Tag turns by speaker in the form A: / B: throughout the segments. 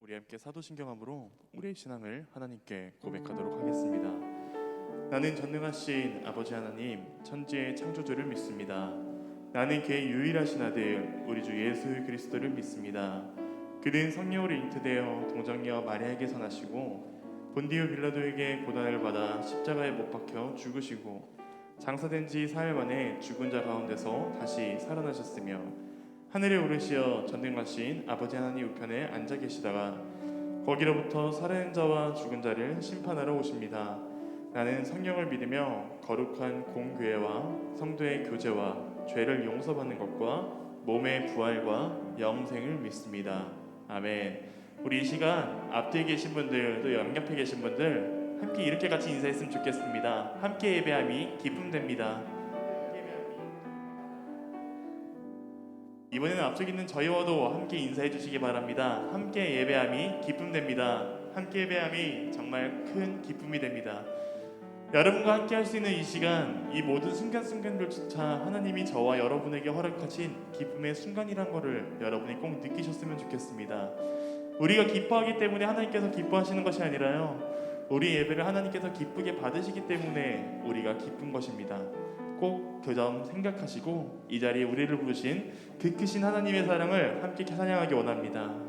A: 우리 함께 사도신경함으로 우리의 신앙을 하나님께 고백하도록 하겠습니다. 나는 전능하신 아버지 하나님, 천지의 창조주를 믿습니다. 나는 그의 유일하신 아들 우리 주 예수 그리스도를 믿습니다. 그는 성령으로 잉태되어 동정녀 마리아에게서 나시고 본디오 빌라도에게 고난을 받아 십자가에 못 박혀 죽으시고 장사된 지 4일 만에 죽은 자 가운데서 다시 살아나셨으며 하늘에 오르시어 전능하신 아버지 하나님 우편에 앉아 계시다가 거기로부터 살아있는 자와 죽은 자를 심판하러 오십니다. 나는 성령을 믿으며 거룩한 공교회와 성도의 교제와 죄를 용서받는 것과 몸의 부활과 영생을 믿습니다. 아멘. 우리 이 시간 앞뒤에 계신 분들 또 옆에 계신 분들 함께 이렇게 같이 인사했으면 좋겠습니다. 함께 예배함이 기쁨됩니다. 이번에는 앞쪽에 있는 저희와도 함께 인사해 주시기 바랍니다. 함께 예배함이 기쁨됩니다. 함께 예배함이 정말 큰 기쁨이 됩니다. 여러분과 함께 할 수 있는 이 시간, 이 모든 순간순간들조차 하나님이 저와 여러분에게 허락하신 기쁨의 순간이란 것을 여러분이 꼭 느끼셨으면 좋겠습니다. 우리가 기뻐하기 때문에 하나님께서 기뻐하시는 것이 아니라요, 우리 예배를 하나님께서 기쁘게 받으시기 때문에 우리가 기쁜 것입니다. 꼭 그 점 생각하시고 이 자리에 우리를 부르신 그 크신 하나님의 사랑을 함께 찬양하기 원합니다.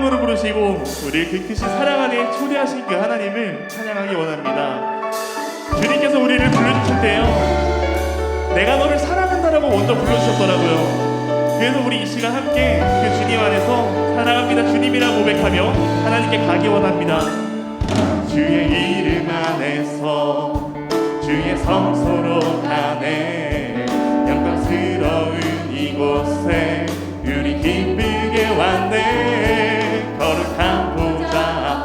A: 이름으로 부르시고 우리를 그 크신 사랑 안에 초대하신 그 하나님을 찬양하기 원합니다. 주님께서 우리를 불러주실 때요, 내가 너를 사랑한다라고 먼저 불러주셨더라고요. 그래서 우리 이 시간 함께 그 주님 안에서 사랑합니다 주님이라 고백하며 하나님께 가기 원합니다. 주의 이름 안에서 주의 성소로 가네, 영광스러운 이곳에 우리 기쁘게 왔네. 거룩한 보좌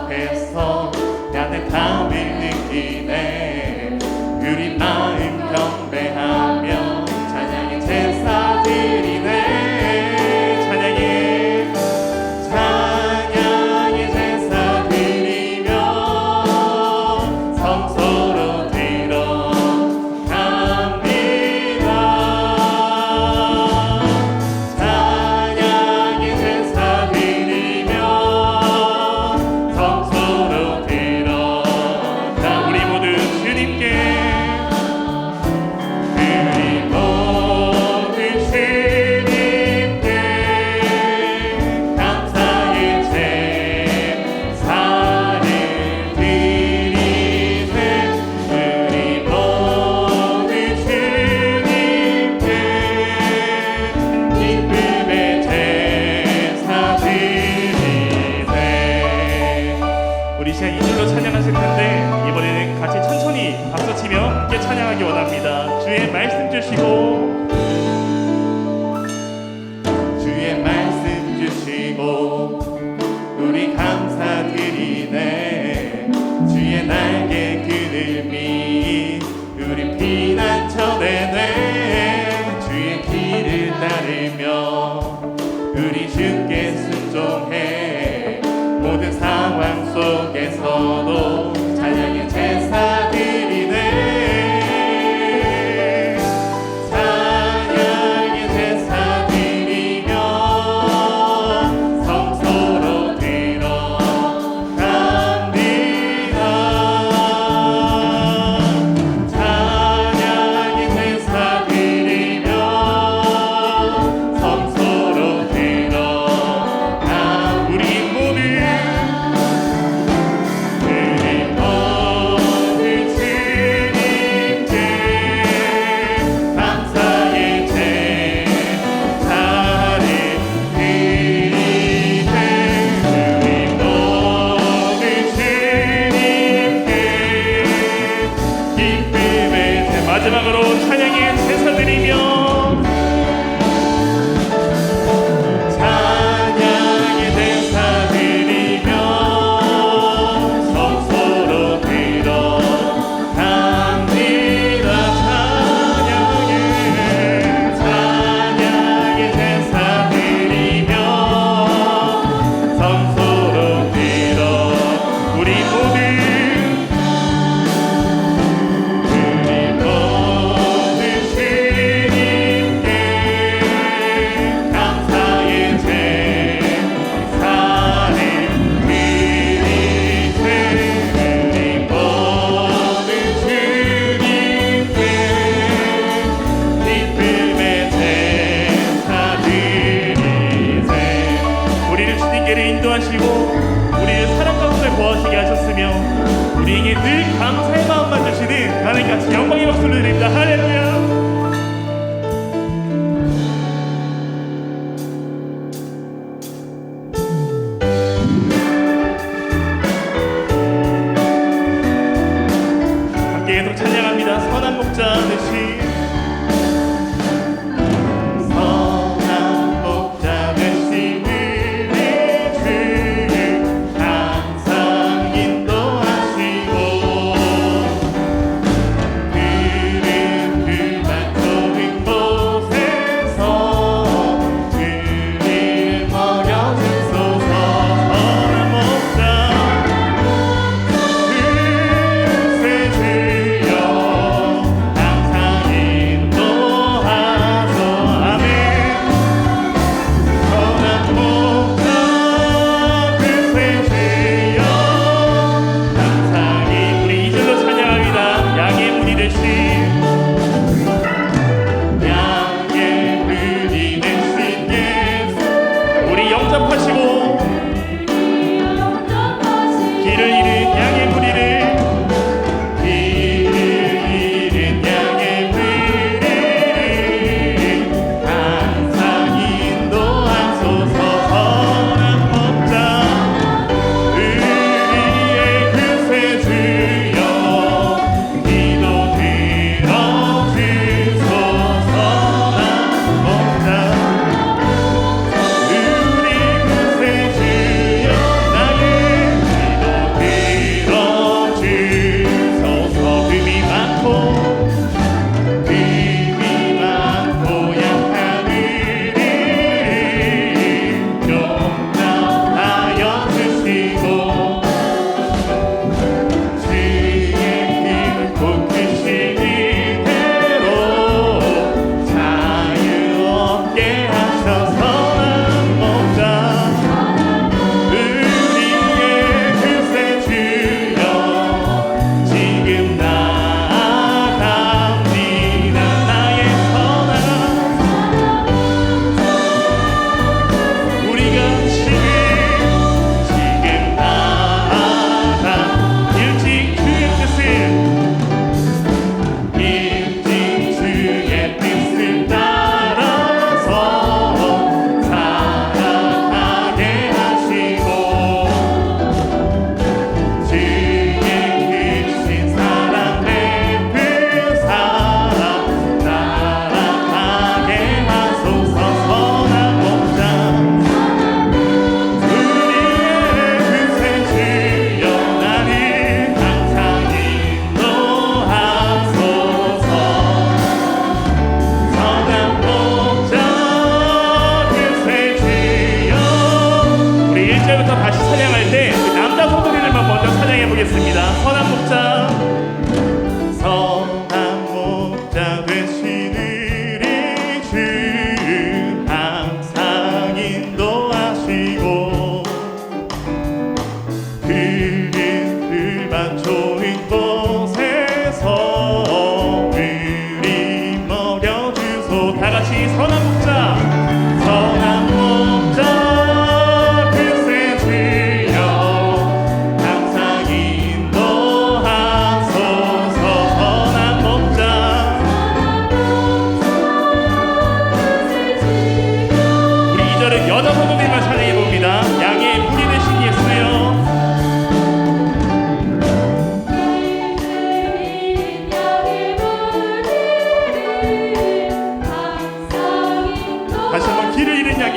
A: 앞에서 따뜻함을 느끼네. 우리 마음 경배하며 찬양의 제사 드리네. 찬양의 제사 드리며 성소로 들어갑니다. 찬양의 제사 드리며 성소로 들어가. 우리 모두 주님께 감사의 제사를 드리세. 우리 모두 주님께 기쁨의 제사 드리세. 우리 시간 2절로 찬양하실 텐데 이번에는 같이 천천히 박수치며 함께 찬양하기 원합니다. 주의 말씀 주시고 우리 감사드리네. 주의 날개 그늘이 우리 피난처 되네. 주의 길을 따르며 우리 주께 순종해. 모든 상황 속에서도 찬양의 제사 드리네. 찬양의 제사 드리며 성소로 들어갑니다. 찬양의 제사 드리며 성소로 들어가. 우리 모두 주님께 감사의 제사를 드리세. 우리 모두 주님께 기쁨의 마지막으로 찬양의 제사 드리며 찬양의 제사 드리며 성소로 들어갑니다. 찬양의 제사 드리며 성소로 들어. 우리 모두 주님께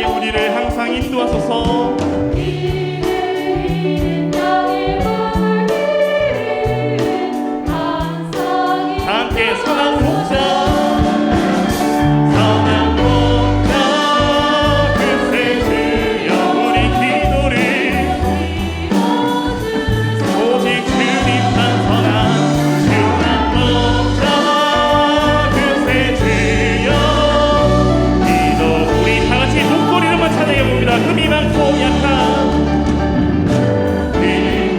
A: 우리를 항상 인도하소서. 다 함께 선한 목자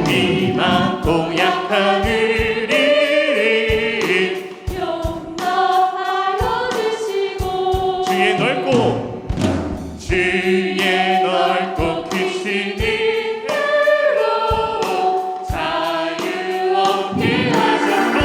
A: 흠이 많고 약한 우리 용납하여 주시고 주의 넓고 크신 은혜로 자유 얻게 하셨다.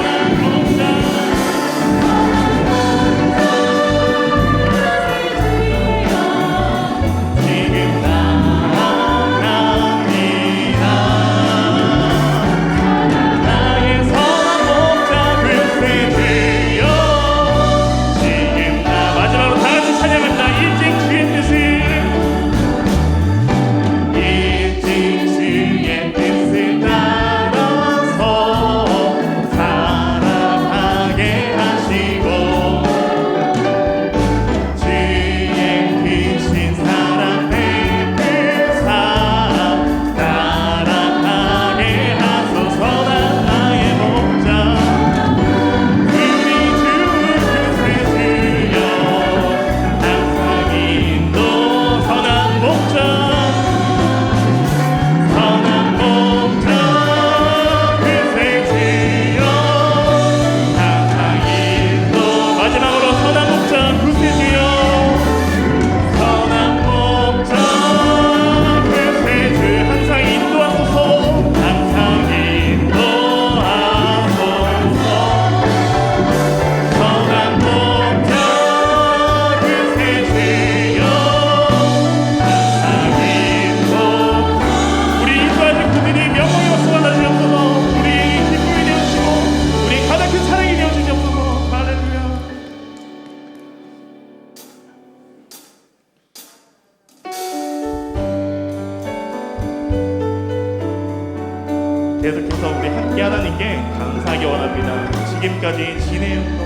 A: 계속해서 우리 함께 하나님께 감사하기 원합니다. 지금까지 지내온 것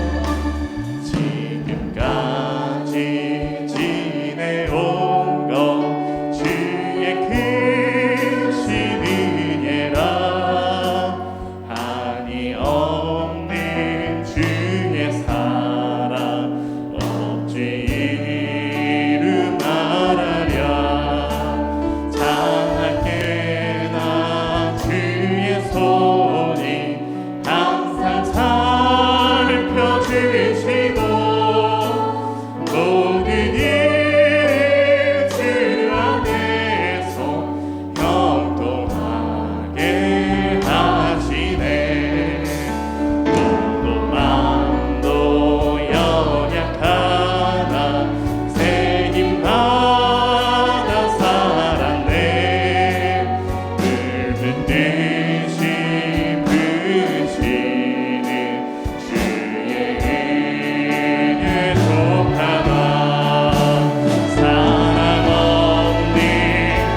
A: 주의 크신 은혜라 한이 없는 주의 사랑 어찌 이루 말하랴. 장하게나 주의 손이 항상 살을 펴주시고 모든 일 주 안에서 형통하게 하시네. 몸도 마음도 연약하나 새 힘받아 살았네. 붉은 듯이 부시는 주의 은혜 속하나 사랑 없는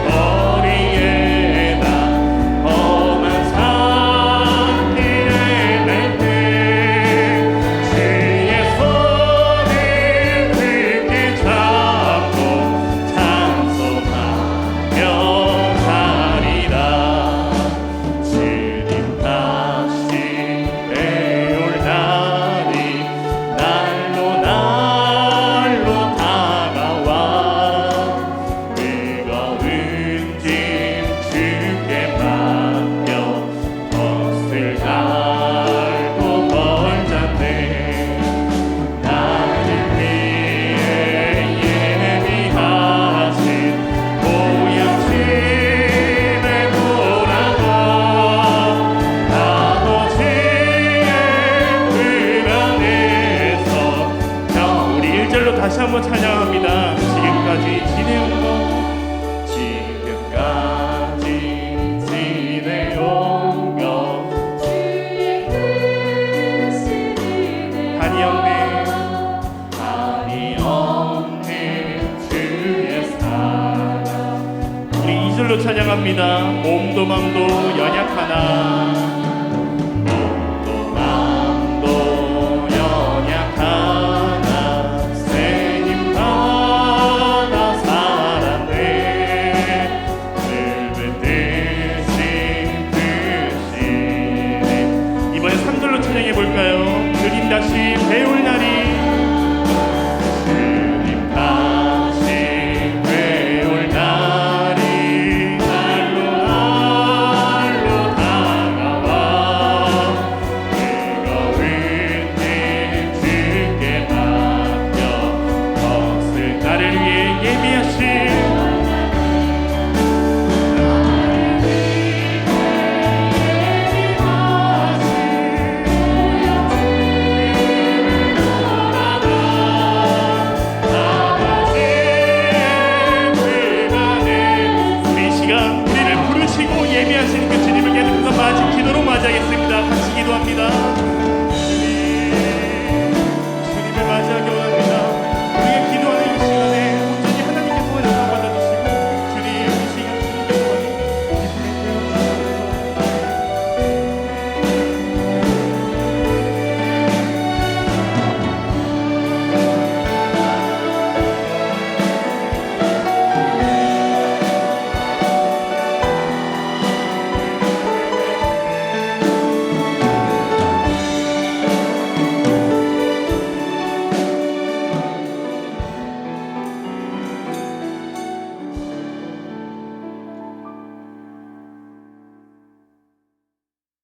A: 거리에나 험한 산길을 갈 때 주의 손을 굳게 잡고 찬송하며 가리라. 주님 다시 내올 날이 날로 다가와 뜨거운 짐 주께 맡겨 돛을 달고 멀잖네. 나를 위해 예비하신 보양심을 보라고 나도 주의 품 안에서 우리 1절로 다시 한번 찬양합니다. 지금까지 지내온 것 한이 없는 주의 사랑 한글로 찬양합니다. 몸도 맘도 연약하나 몸도 맘도 연약하나 새 힘 받아 살았네. 늙은 듯이 드시네. 이번에 3절로 찬양해 볼까요? 주님 다시 배울 날이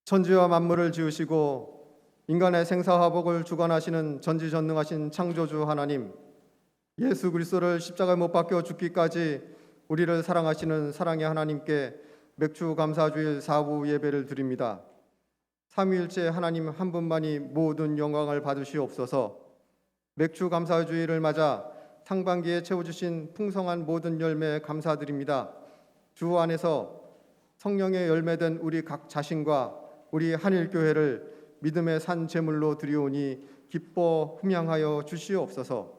B: 천지와 만물을 지으시고 인간의 생사화복을 주관하시는 전지전능하신 창조주 하나님, 예수 그리스도를 십자가에 못 박혀 죽기까지 우리를 사랑하시는 사랑의 하나님께 맥주 감사주일 사부 예배를 드립니다. 삼위일체 하나님 한 분만이 모든 영광을 받으시옵소서. 맥주 감사주일을 맞아 상반기에 채워주신 풍성한 모든 열매 감사드립니다. 주 안에서 성령의 열매된 우리 각 자신과 우리 한일교회를 믿음의 산 제물로 드리오니 기뻐 흠양하여 주시옵소서.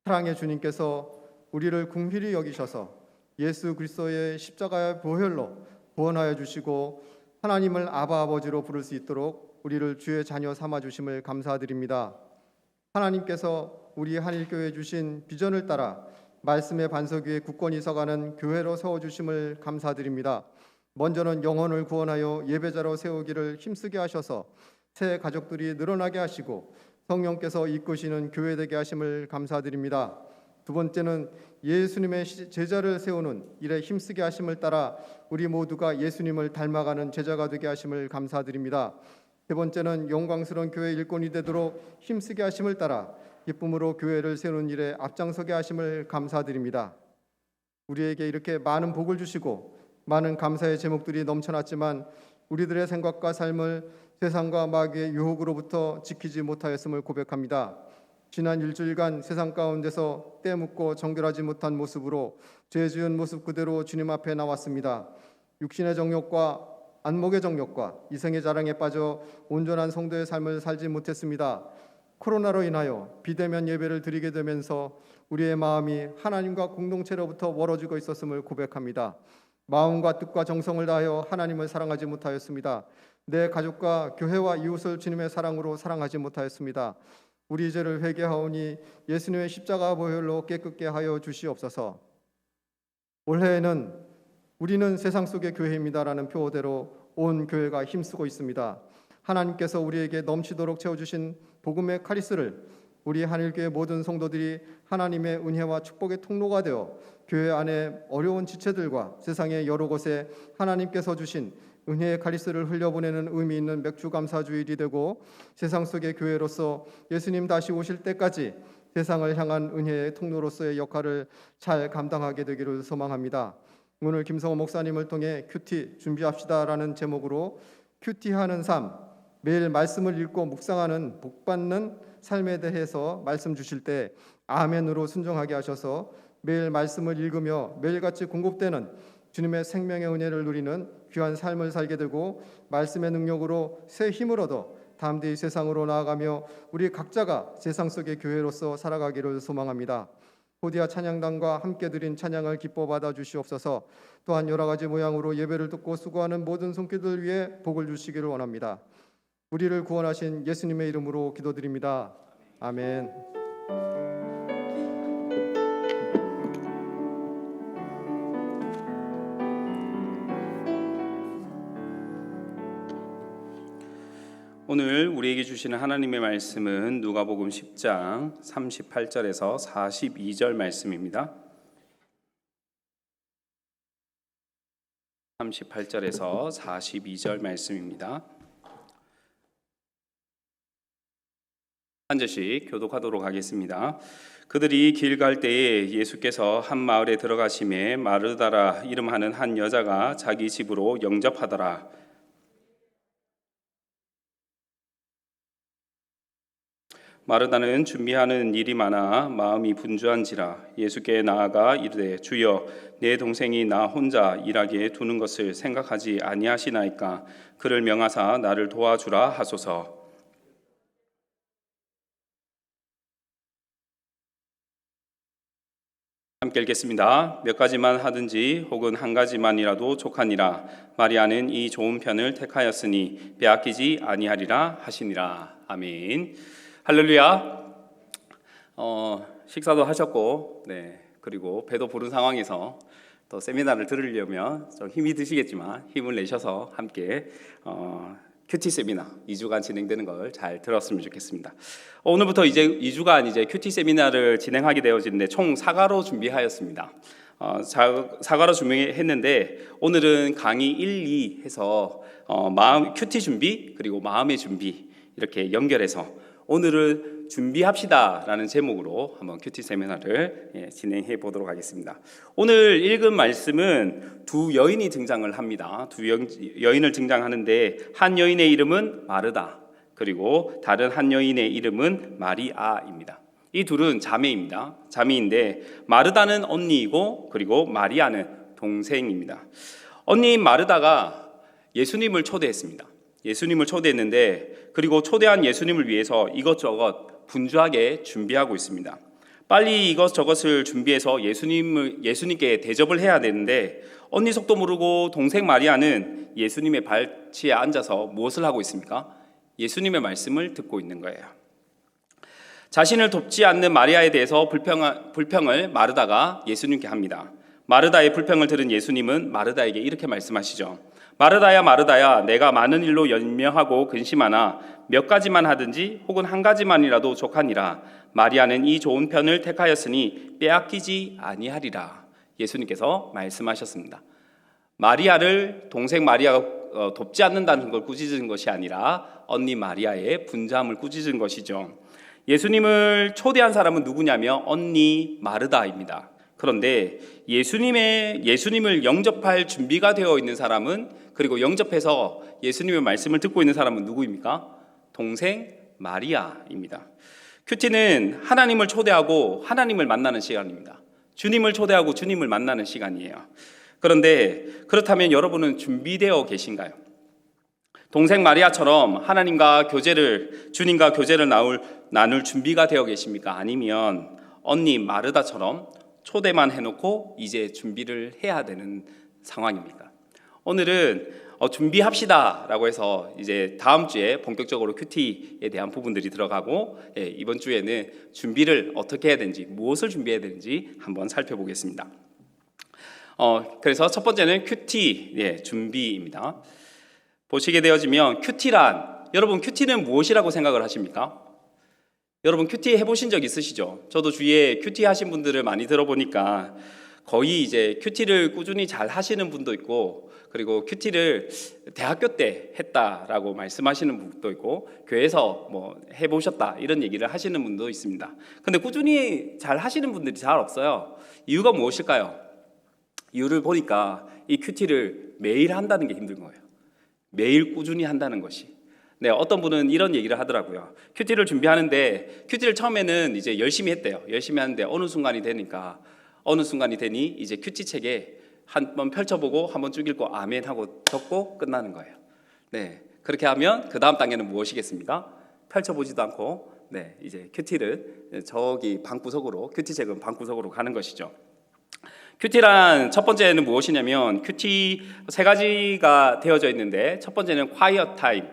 B: 사랑의 주님께서 우리를 긍휼히 여기셔서 예수 그리스도의 십자가의 보혈로 구원하여 주시고 하나님을 아바 아버지로 부를 수 있도록 우리를 주의 자녀 삼아 주심을 감사드립니다. 하나님께서 우리 한일교회에 주신 비전을 따라 말씀의 반석 위에 굳건히 서가는 교회로 세워주심을 감사드립니다. 먼저는 영혼을 구원하여 예배자로 세우기를 힘쓰게 하셔서 새 가족들이 늘어나게 하시고 성령께서 이끄시는 교회 되게 하심을 감사드립니다. 두 번째는 예수님의 제자를 세우는 일에 힘쓰게 하심을 따라 우리 모두가 예수님을 닮아가는 제자가 되게 하심을 감사드립니다. 세 번째는 영광스러운 교회 일꾼이 되도록 힘쓰게 하심을 따라 기쁨으로 교회를 세우는 일에 앞장서게 하심을 감사드립니다. 우리에게 이렇게 많은 복을 주시고 많은 감사의 제목들이 넘쳐났지만 우리들의 생각과 삶을 세상과 마귀의 유혹으로부터 지키지 못하였음을 고백합니다. 지난 일주일간 세상 가운데서 때묻고 정결하지 못한 모습으로 죄 지은 모습 그대로 주님 앞에 나왔습니다. 육신의 정욕과 안목의 정욕과 이생의 자랑에 빠져 온전한 성도의 삶을 살지 못했습니다. 코로나로 인하여 비대면 예배를 드리게 되면서 우리의 마음이 하나님과 공동체로부터 멀어지고 있었음을 고백합니다. 마음과 뜻과 정성을 다하여 하나님을 사랑하지 못하였습니다. 내 가족과 교회와 이웃을 주님의 사랑으로 사랑하지 못하였습니다. 우리 죄를 회개하오니 예수님의 십자가 보혈로 깨끗게 하여 주시옵소서. 올해에는 우리는 세상 속의 교회입니다라는 표어대로 온 교회가 힘쓰고 있습니다. 하나님께서 우리에게 넘치도록 채워주신 복음의 카리스를 우리 한일교회 모든 성도들이 하나님의 은혜와 축복의 통로가 되어 교회 안에 어려운 지체들과 세상의 여러 곳에 하나님께서 주신 은혜의 카리스를 흘려보내는 의미 있는 맥주 감사주일이 되고 세상 속의 교회로서 예수님 다시 오실 때까지 세상을 향한 은혜의 통로로서의 역할을 잘 감당하게 되기를 소망합니다. 오늘 김성호 목사님을 통해 큐티 준비합시다라는 제목으로 큐티하는 삶, 매일 말씀을 읽고 묵상하는 복받는 삶에 대해서 말씀 주실 때 아멘으로 순종하게 하셔서 매일 말씀을 읽으며 매일같이 공급되는 주님의 생명의 은혜를 누리는 귀한 삶을 살게 되고 말씀의 능력으로 새 힘을 얻어 담대히 세상으로 나아가며 우리 각자가 세상 속의 교회로서 살아가기를 소망합니다. 호디아 찬양단과 함께 드린 찬양을 기뻐 받아 주시옵소서. 또한 여러 가지 모양으로 예배를 듣고 수고하는 모든 손길들 위해 복을 주시기를 원합니다. 우리를 구원하신 예수님의 이름으로 기도드립니다. 아멘.
C: 오늘 우리에게 주시는 하나님의 말씀은 누가복음 10장 38절에서 42절 말씀입니다. 38절에서 42절 말씀입니다. 한 절씩 교독하도록 하겠습니다. 그들이 길 갈 때에 예수께서 한 마을에 들어가심에 마르다라 이름하는 한 여자가 자기 집으로 영접하더라. 마르다는 준비하는 일이 많아 마음이 분주한지라 예수께 나아가 이르되 주여 내 동생이 나 혼자 일하게 두는 것을 생각하지 아니하시나이까 그를 명하사 나를 도와주라 하소서. 함께 읽겠습니다. 몇 가지만 하든지 혹은 한 가지만이라도 족하니라. 마리아는 이 좋은 편을 택하였으니 빼앗기지 아니하리라 하시니라. 아멘. 할렐루야. 식사도 하셨고, 그리고 배도 부른 상황에서 또 세미나를 들으려면 좀 힘이 드시겠지만 힘을 내셔서 함께 큐티 세미나 2주간 진행되는 걸 잘 들었으면 좋겠습니다. 오늘부터 이제 2주간 이제 큐티 세미나를 진행하게 되어지는데 총 4가로 준비하였습니다. 4가로 준비했는데 오늘은 강의 1, 2 해서 마음 큐티 준비 그리고 마음의 준비 이렇게 연결해서 오늘을 준비합시다라는 제목으로 한번 큐티 세미나를 진행해 보도록 하겠습니다. 오늘 읽은 말씀은 두 여인이 등장을 합니다. 두 여인을 등장하는데 한 여인의 이름은 마르다 그리고 다른 한 여인의 이름은 마리아입니다. 이 둘은 자매입니다. 자매인데 마르다는 언니이고 그리고 마리아는 동생입니다. 언니인 마르다가 예수님을 초대했습니다. 예수님을 초대했는데 그리고 초대한 예수님을 위해서 이것저것 분주하게 준비하고 있습니다. 빨리 이것저것을 준비해서 예수님께 대접을 해야 되는데 언니 속도 모르고 동생 마리아는 예수님의 발치에 앉아서 무엇을 하고 있습니까? 예수님의 말씀을 듣고 있는 거예요. 자신을 돕지 않는 마리아에 대해서 불평을 마르다가 예수님께 합니다. 마르다의 불평을 들은 예수님은 마르다에게 이렇게 말씀하시죠. 마르다야 마르다야 내가 많은 일로 연명하고 근심하나 몇 가지만 하든지 혹은 한 가지만이라도 족하니라. 마리아는 이 좋은 편을 택하였으니 빼앗기지 아니하리라. 예수님께서 말씀하셨습니다. 마리아를 동생 마리아가 돕지 않는다는 걸 꾸짖은 것이 아니라 언니 마리아의 분주함을 꾸짖은 것이죠. 예수님을 초대한 사람은 누구냐면 언니 마르다입니다. 그런데 예수님을 영접할 준비가 되어 있는 사람은 그리고 영접해서 예수님의 말씀을 듣고 있는 사람은 누구입니까? 동생 마리아입니다. 큐티는 하나님을 초대하고 하나님을 만나는 시간입니다. 주님을 초대하고 주님을 만나는 시간이에요. 그런데 그렇다면 여러분은 준비되어 계신가요? 동생 마리아처럼 주님과 교제를 나눌 준비가 되어 계십니까? 아니면 언니 마르다처럼 초대만 해놓고 이제 준비를 해야 되는 상황입니까? 오늘은 준비합시다라고 해서 이제 다음 주에 본격적으로 큐티에 대한 부분들이 들어가고 이번 주에는 준비를 어떻게 해야 되는지 무엇을 준비해야 되는지 한번 살펴보겠습니다. 그래서 첫 번째는 큐티 준비입니다. 보시게 되어지면 여러분 큐티는 무엇이라고 생각을 하십니까? 여러분 큐티 해보신 적 있으시죠? 저도 주위에 큐티 하신 분들을 많이 들어보니까 거의 이제 큐티를 꾸준히 잘 하시는 분도 있고 그리고 큐티를 대학교 때 했다라고 말씀하시는 분도 있고 교회에서 뭐 해보셨다 이런 얘기를 하시는 분도 있습니다. 근데 꾸준히 잘 하시는 분들이 잘 없어요. 이유가 무엇일까요? 이유를 보니까 이 큐티를 매일 한다는 게 힘든 거예요. 매일 꾸준히 한다는 것이. 어떤 분은 이런 얘기를 하더라고요. 큐티를 준비하는데 큐티를 처음에는 이제 열심히 했대요. 열심히 하는데 어느 순간이 되니 이제 큐티 책에 한번 펼쳐보고 한번 쭉 읽고 아멘 하고 적고 끝나는 거예요. 그렇게 하면 그 다음 단계는 무엇이겠습니까? 펼쳐보지도 않고 네, 이제 큐티를 저기 방구석으로, 큐티책은 방구석으로 가는 것이죠. 큐티란 첫 번째는 무엇이냐면, 큐티 세 가지가 되어져 있는데, 첫 번째는 quiet time,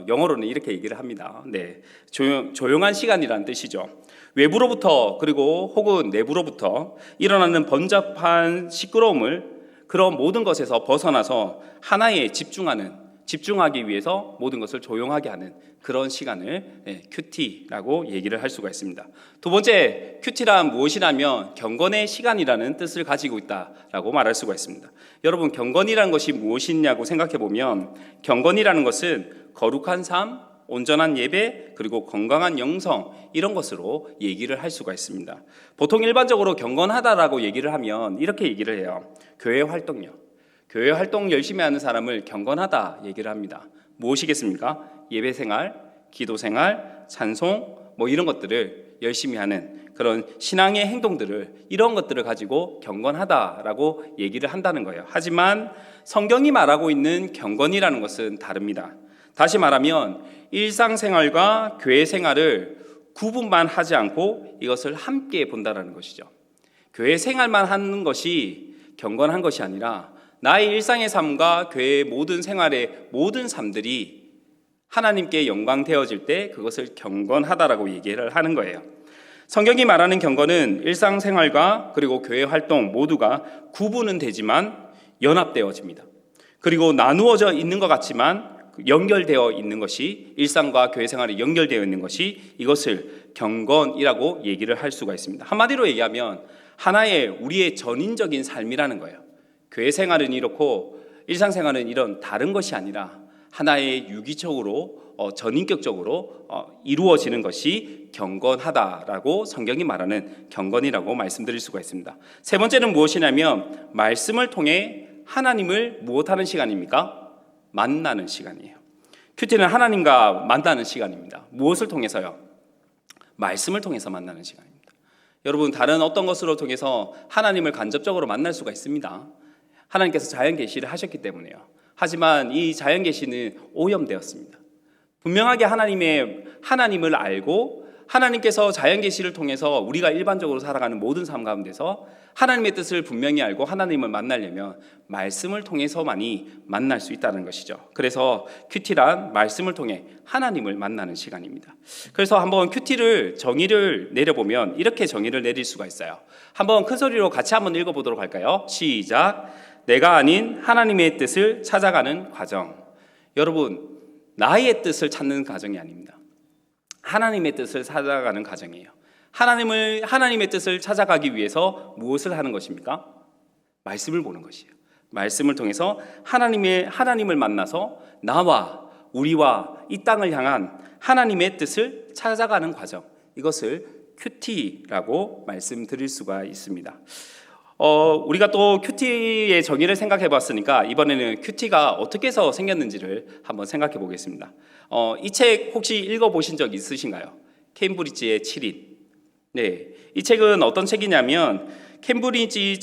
C: 영어로는 이렇게 얘기를 합니다. 네, 조용한 시간이라는 뜻이죠. 외부로부터 그리고 혹은 내부로부터 일어나는 번잡한 시끄러움을, 그런 모든 것에서 벗어나서 하나에 집중하기 위해서 모든 것을 조용하게 하는 그런 시간을 큐티라고 얘기를 할 수가 있습니다. 두 번째, 큐티란 무엇이라면 경건의 시간이라는 뜻을 가지고 있다라고 말할 수가 있습니다. 여러분, 경건이라는 것이 무엇이냐고 생각해 보면, 경건이라는 것은 거룩한 삶, 온전한 예배, 그리고 건강한 영성, 이런 것으로 얘기를 할 수가 있습니다. 보통 일반적으로 경건하다라고 얘기를 하면 이렇게 얘기를 해요. 교회 활동요. 교회 활동 열심히 하는 사람을 경건하다 얘기를 합니다. 무엇이겠습니까? 예배 생활, 기도 생활, 찬송, 이런 것들을 열심히 하는 그런 신앙의 행동들을, 이런 것들을 가지고 경건하다라고 얘기를 한다는 거예요. 하지만 성경이 말하고 있는 경건이라는 것은 다릅니다. 다시 말하면 일상생활과 교회 생활을 구분만 하지 않고 이것을 함께 본다라는 것이죠. 교회 생활만 하는 것이 경건한 것이 아니라 나의 일상의 삶과 교회의 모든 생활의 모든 삶들이 하나님께 영광 되어질 때 그것을 경건하다라고 얘기를 하는 거예요. 성경이 말하는 경건은 일상생활과 그리고 교회 활동 모두가 구분은 되지만 연합되어집니다. 그리고 나누어져 있는 것 같지만 연결되어 있는 것이, 일상과 교회 생활이 연결되어 있는 것이 이것을 경건이라고 얘기를 할 수가 있습니다. 한마디로 얘기하면 하나의 우리의 전인적인 삶이라는 거예요. 교회 생활은 이렇고 일상생활은 이런 다른 것이 아니라 하나의 유기적으로 전인격적으로 이루어지는 것이 경건하다라고 성경이 말하는 경건이라고 말씀드릴 수가 있습니다. 세 번째는 무엇이냐면, 말씀을 통해 하나님을 무엇하는 시간입니까? 만나는 시간이에요. 큐티는 하나님과 만나는 시간입니다. 무엇을 통해서요? 말씀을 통해서 만나는 시간입니다. 여러분, 다른 어떤 것으로 통해서 하나님을 간접적으로 만날 수가 있습니다. 하나님께서 자연 계시를 하셨기 때문에요. 하지만 이 자연 계시는 오염되었습니다. 분명하게 하나님을 알고 하나님께서 자연 계시를 통해서 우리가 일반적으로 살아가는 모든 삶 가운데서 하나님의 뜻을 분명히 알고 하나님을 만나려면 말씀을 통해서만이 만날 수 있다는 것이죠. 그래서 큐티란 말씀을 통해 하나님을 만나는 시간입니다. 그래서 한번 큐티를 정의를 내려보면 이렇게 정의를 내릴 수가 있어요. 한번 큰 소리로 같이 한번 읽어보도록 할까요? 시작. 내가 아닌 하나님의 뜻을 찾아가는 과정. 여러분, 나의 뜻을 찾는 과정이 아닙니다. 하나님의 뜻을 찾아가는 과정이에요. 하나님의 뜻을 찾아가기 위해서 무엇을 하는 것입니까? 말씀을 보는 것이에요. 말씀을 통해서 하나님을 만나서 나와 우리와 이 땅을 향한 하나님의 뜻을 찾아가는 과정, 이것을 큐티라고 말씀드릴 수가 있습니다. 우리가 또 큐티의 정의를 생각해 봤으니까 이번에는 큐티가 어떻게 해서 생겼는지를 한번 생각해 보겠습니다. 이 책 혹시 읽어보신 적 있으신가요? 케임브리지의 7인. 네, 이 책은 어떤 책이냐면 케임브리지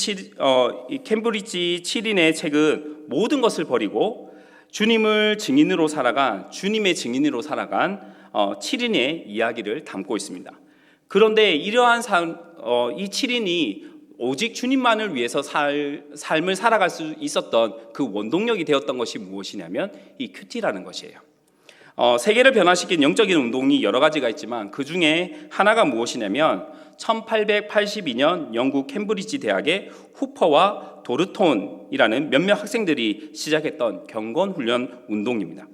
C: 7인의 책은 모든 것을 버리고 주님의 증인으로 살아간 7인의 이야기를 담고 있습니다. 그런데 이러한 이 7인이 오직 주님만을 위해서 삶을 살아갈 수 있었던 그 원동력이 되었던 것이 무엇이냐면 이 큐티라는 것이에요. 세계를 변화시킨 영적인 운동이 여러 가지가 있지만 그 중에 하나가 무엇이냐면 1882년 영국 캠브리지 대학의 후퍼와 도르톤이라는 몇몇 학생들이 시작했던 경건훈련 운동입니다.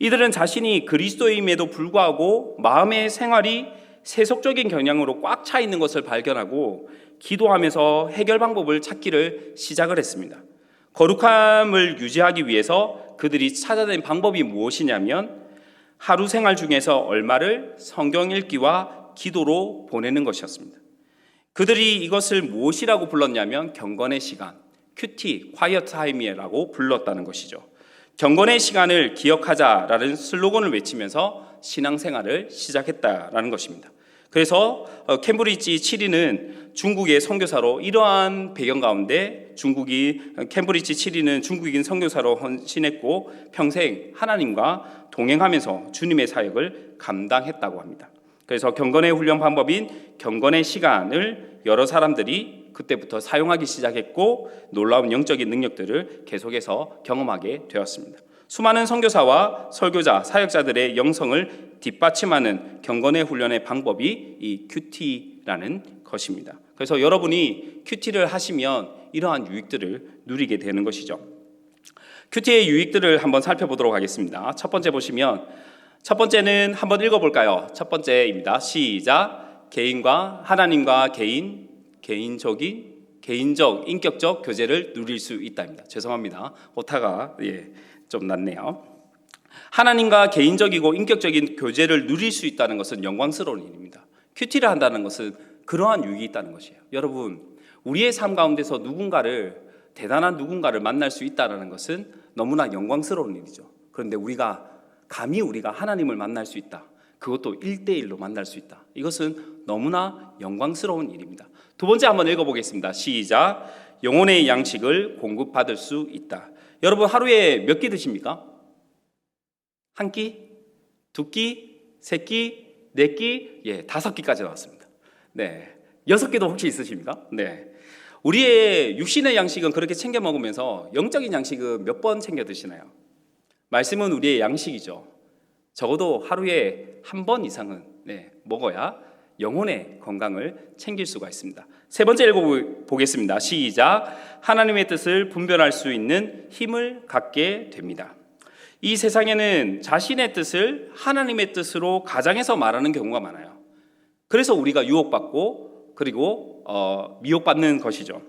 C: 이들은 자신이 그리스도임에도 불구하고 마음의 생활이 세속적인 경향으로 꽉 차 있는 것을 발견하고 기도하면서 해결 방법을 찾기를 시작을 했습니다. 거룩함을 유지하기 위해서 그들이 찾아낸 방법이 무엇이냐면 하루 생활 중에서 얼마를 성경 읽기와 기도로 보내는 것이었습니다. 그들이 이것을 무엇이라고 불렀냐면 경건의 시간, 큐티, quiet time이라고 불렀다는 것이죠. 경건의 시간을 기억하자라는 슬로건을 외치면서 신앙생활을 시작했다라는 것입니다. 그래서 캠브리지 7인은 중국의 선교사로 이러한 배경 가운데 캠브리지 7인은 중국인 선교사로 헌신했고 평생 하나님과 동행하면서 주님의 사역을 감당했다고 합니다. 그래서 경건의 훈련 방법인 경건의 시간을 여러 사람들이 그때부터 사용하기 시작했고 놀라운 영적인 능력들을 계속해서 경험하게 되었습니다. 수많은 선교사와 설교자, 사역자들의 영성을 뒷받침하는 경건의 훈련의 방법이 이 큐티라는 것입니다. 그래서 여러분이 큐티를 하시면 이러한 유익들을 누리게 되는 것이죠. 큐티의 유익들을 한번 살펴보도록 하겠습니다. 첫 번째 보시면 첫 번째는 한번 읽어볼까요? 첫 번째입니다. 시작. 개인과 하나님과 개인적, 인격적 교제를 누릴 수 있다입니다. 죄송합니다. 오타가 좀 났네요. 하나님과 개인적이고 인격적인 교제를 누릴 수 있다는 것은 영광스러운 일입니다. 큐티를 한다는 것은 그러한 유익이 있다는 것이에요. 여러분, 우리의 삶 가운데서 대단한 누군가를 만날 수 있다는 것은 너무나 영광스러운 일이죠. 그런데 우리가 하나님을 만날 수 있다. 그것도 1대1로 만날 수 있다. 이것은 너무나 영광스러운 일입니다. 두 번째 한번 읽어보겠습니다. 시작. 영혼의 양식을 공급받을 수 있다. 여러분 하루에 몇 끼 드십니까? 한 끼? 두 끼? 세 끼? 네 끼? 5끼까지 나왔습니다. 네, 6끼도 혹시 있으십니까? 네. 우리의 육신의 양식은 그렇게 챙겨 먹으면서 영적인 양식은 몇 번 챙겨 드시나요? 말씀은 우리의 양식이죠. 적어도 하루에 한 번 이상은 먹어야 영혼의 건강을 챙길 수가 있습니다. 세 번째 읽어보겠습니다. 시작. 하나님의 뜻을 분별할 수 있는 힘을 갖게 됩니다. 이 세상에는 자신의 뜻을 하나님의 뜻으로 가장해서 말하는 경우가 많아요. 그래서 우리가 유혹받고 그리고 미혹받는 것이죠.